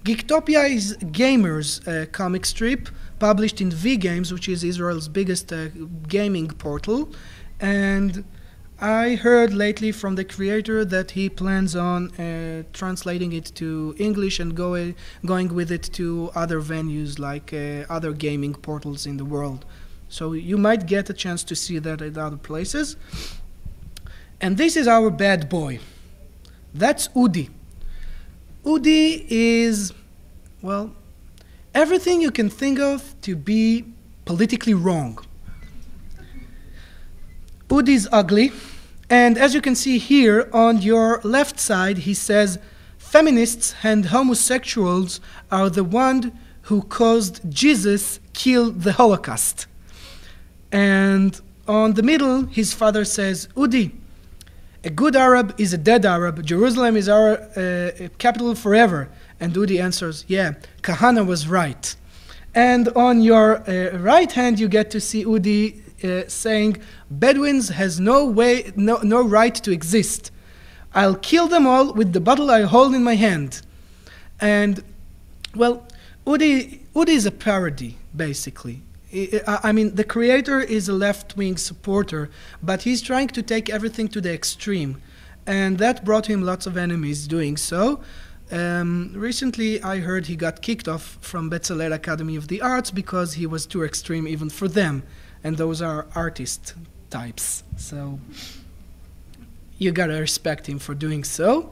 Geektopia is Gamers comic strip published in V-Games, which is Israel's biggest gaming portal. And I heard lately from the creator that he plans on translating it to English and going with it to other venues like other gaming portals in the world. So you might get a chance to see that at other places. And this is our bad boy. That's Udi. Udi is, well, everything you can think of to be politically wrong. Udi is ugly, and as you can see here on your left side, he says, feminists and homosexuals are the one who caused Jesus kill the Holocaust. And on the middle, his father says, Udi, a good Arab is a dead Arab. Jerusalem is our capital forever. And Udi answers, yeah, Kahana was right. And on your right hand, you get to see Udi saying, Bedouins has no right to exist. I'll kill them all with the bottle I hold in my hand. And, well, Udi is a parody, basically. I mean, the creator is a left-wing supporter, but he's trying to take everything to the extreme. And that brought him lots of enemies doing so. Recently, I heard he got kicked off from Bezalel Academy of the Arts because he was too extreme even for them. And those are artist types. So you gotta respect him for doing so.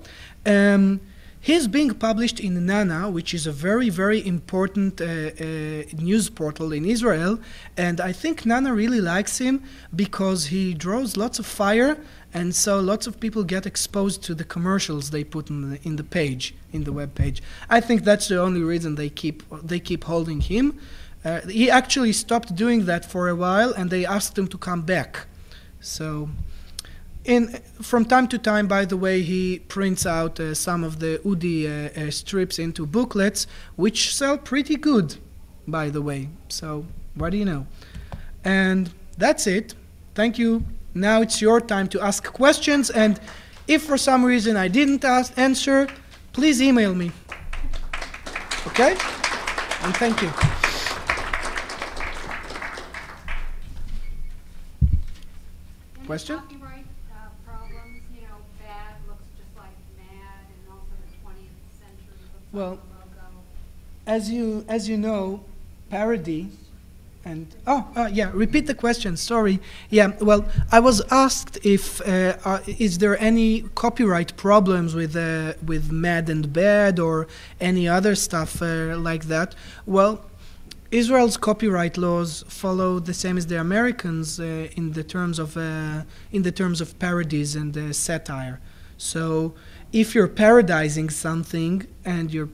He's being published in Nana, which is a very, very important news portal in Israel. And I think Nana really likes him because he draws lots of fire, and so lots of people get exposed to the commercials they put in the page, in the web page. I think that's the only reason they keep holding him. He actually stopped doing that for a while, and they asked him to come back. So, from time to time, by the way, he prints out some of the Udi strips into booklets, which sell pretty good, by the way. So, what do you know? And that's it. Thank you. Now it's your time to ask questions, and if for some reason I didn't answer, please email me. Okay? And thank you. Question? Copyright problems, you know, bad looks just like mad, and also the 20th century looks Well, like a logo. as you know, parody and yeah, repeat the question. Sorry. Yeah. Well, I was asked if is there any copyright problems with Mad and Bad or any other stuff like that. Well, Israel's copyright laws follow the same as the Americans in the terms of parodies and satire. So, if you're parodizing something and you're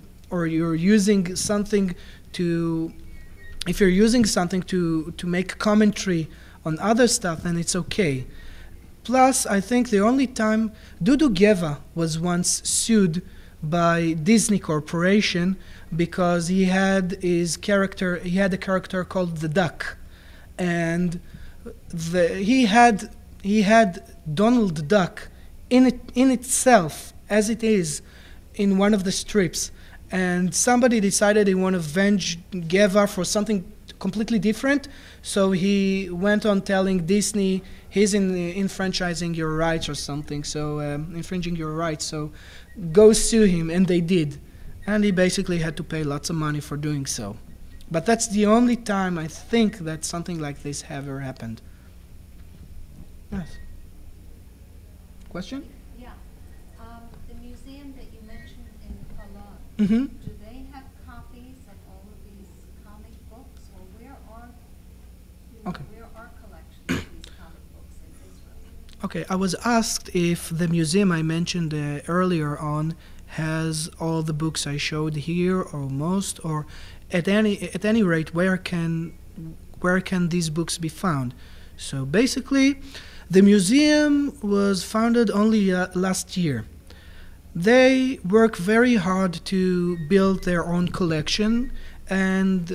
using something to make commentary on other stuff, then it's okay. Plus, I think the only time Dudu Geva was once sued by Disney Corporation because he had a character called the Duck, and he had Donald Duck in itself as it is in one of the strips, and somebody decided they want to avenge Geva for something completely different, so he went on telling Disney he's infringing your rights or something, so infringing your rights, so go sue him, and they did. And he basically had to pay lots of money for doing so. But that's the only time I think that something like this ever happened. Yes. Question? Yeah. Mm-hmm. Do they have copies of all of these comic books, or where are, Okay. where are collections of these comic books in Israel? Okay, I was asked if the museum I mentioned earlier on has all the books I showed here, or most, or at any rate, where can these books be found? So basically, the museum was founded only last year. They work very hard to build their own collection, and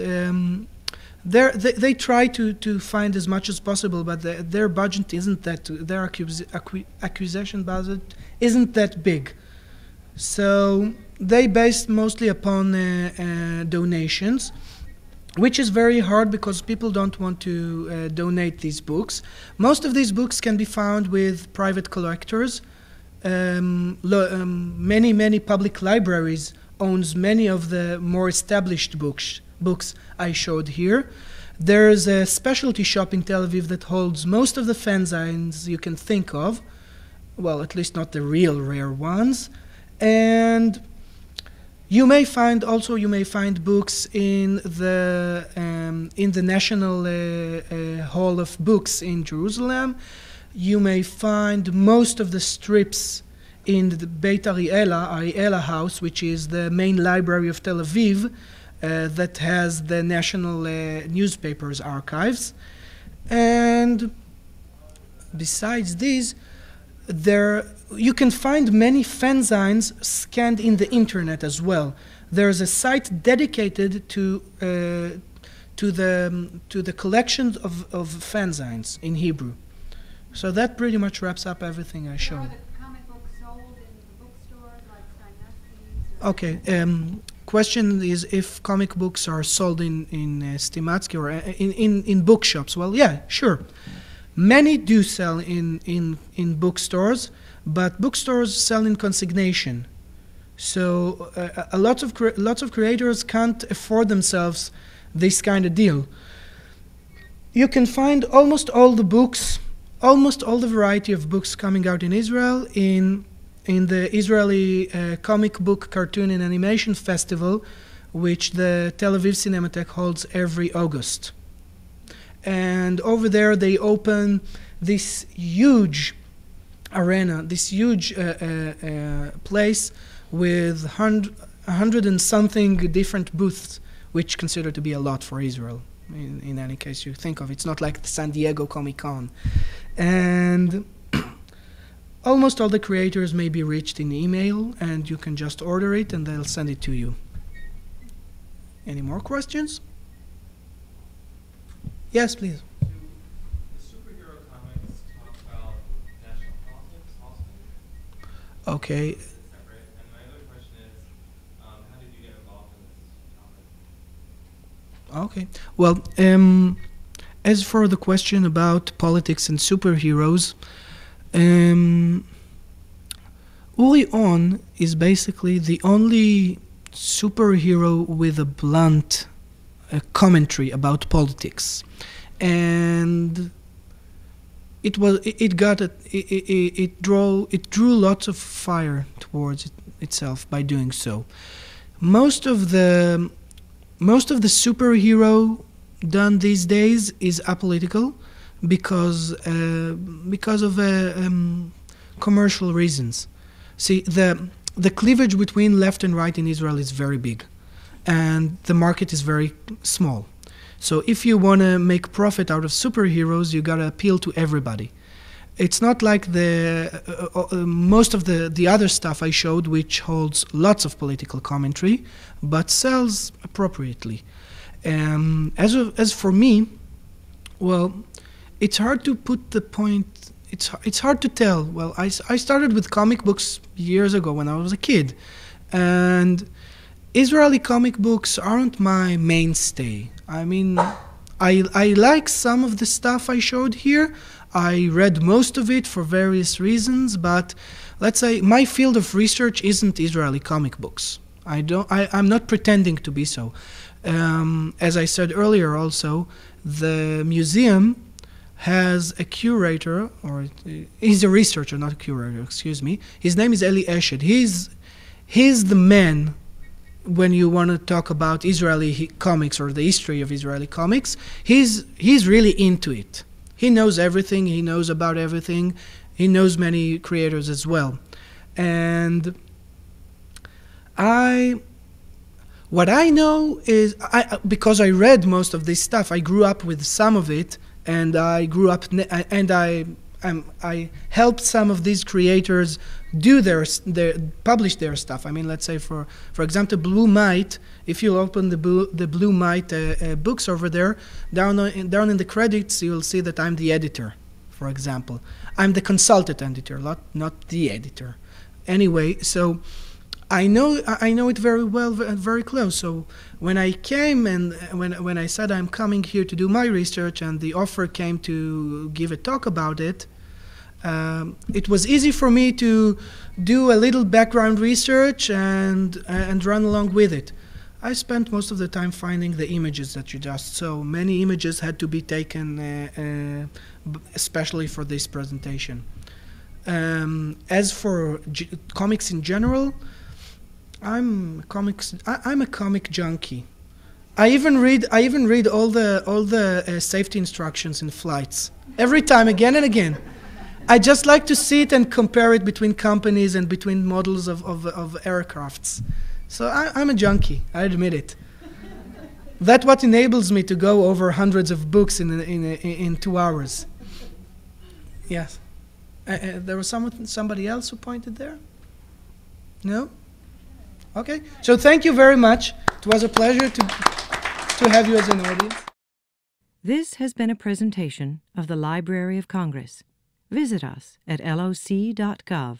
they try to find as much as possible, but their budget isn't that, their acquisition budget isn't that big. So they based mostly upon donations, which is very hard because people don't want to donate these books. Most of these books can be found with private collectors. Many public libraries owns many of the more established books I showed here. There's a specialty shop in Tel Aviv that holds most of the fanzines you can think of. Well, at least not the real rare ones. And you may find books in the National Hall of Books in Jerusalem. You may find most of the strips in the Beit Ariela House, which is the main library of Tel Aviv, that has the national newspapers archives. And besides these, you can find many fanzines scanned in the internet as well. There's a site dedicated to the collections of fanzines in Hebrew. So that pretty much wraps up everything I Are showed. the comic books sold in the bookstores like Steinetsky's? Okay. Question is if comic books are sold in Stimatsky or in bookshops. Well, yeah, sure. Many do sell in bookstores, but bookstores sell in consignation. So a lots of creators can't afford themselves this kind of deal. You can find almost all the variety of books coming out in Israel in the Israeli Comic Book, Cartoon and Animation Festival, which the Tel Aviv Cinematheque holds every August. And over there they open this huge arena, this huge place with 100 and something different booths, which considered to be a lot for Israel. In any case you think of, it's not like the San Diego Comic-Con. And almost all the creators may be reached in email, and you can just order it and they'll send it to you. Any more questions? Yes, please. Do the superhero comics talk about national politics also? Okay. Separate. And my other question is, how did you get involved in this topic? Okay. Well, as for the question about politics and superheroes, Uri On is basically the only superhero with a blunt commentary about politics, and it drew lots of fire towards itself by doing so. Most of the superhero done these days is apolitical because of commercial reasons. See, the cleavage between left and right in Israel is very big, and the market is very small. So if you want to make profit out of superheroes, you got to appeal to everybody. It's not like most of the other stuff I showed, which holds lots of political commentary, but sells appropriately. As for me, well, it's hard to put the point. It's hard to tell. Well, I started with comic books years ago when I was a kid, and Israeli comic books aren't my mainstay. I mean, I like some of the stuff I showed here. I read most of it for various reasons, but let's say my field of research isn't Israeli comic books. I'm not pretending to be so. As I said earlier also, the museum has a curator, or he's a researcher, not a curator, excuse me. His name is Eli Eshed. He's the man when you want to talk about Israeli comics or the history of Israeli comics, he's really into it. He knows everything. He knows about everything. He knows many creators as well. And what I know is, because I read most of this stuff, I grew up with some of it, and I grew up, and I helped some of these creators do publish their stuff. I mean, let's say for example, Blue Might. If you open the Blue Might books over there, down in the credits, you'll see that I'm the editor. For example, I'm the consultant editor, not the editor. Anyway, so I know it very well, very close. So when I came and when I said I'm coming here to do my research, and the offer came to give a talk about it, it was easy for me to do a little background research and run along with it. I spent most of the time finding the images that you just saw. Many images had to be taken, especially for this presentation. As for comics in general, I'm a comic junkie. I even read all the safety instructions in flights every time, again and again. I just like to see it and compare it between companies and between models of aircrafts. So I'm a junkie, I admit it. That's what enables me to go over hundreds of books in 2 hours. Yes. There was somebody else who pointed there? No? Okay. So thank you very much. It was a pleasure to have you as an audience. This has been a presentation of the Library of Congress. Visit us at loc.gov.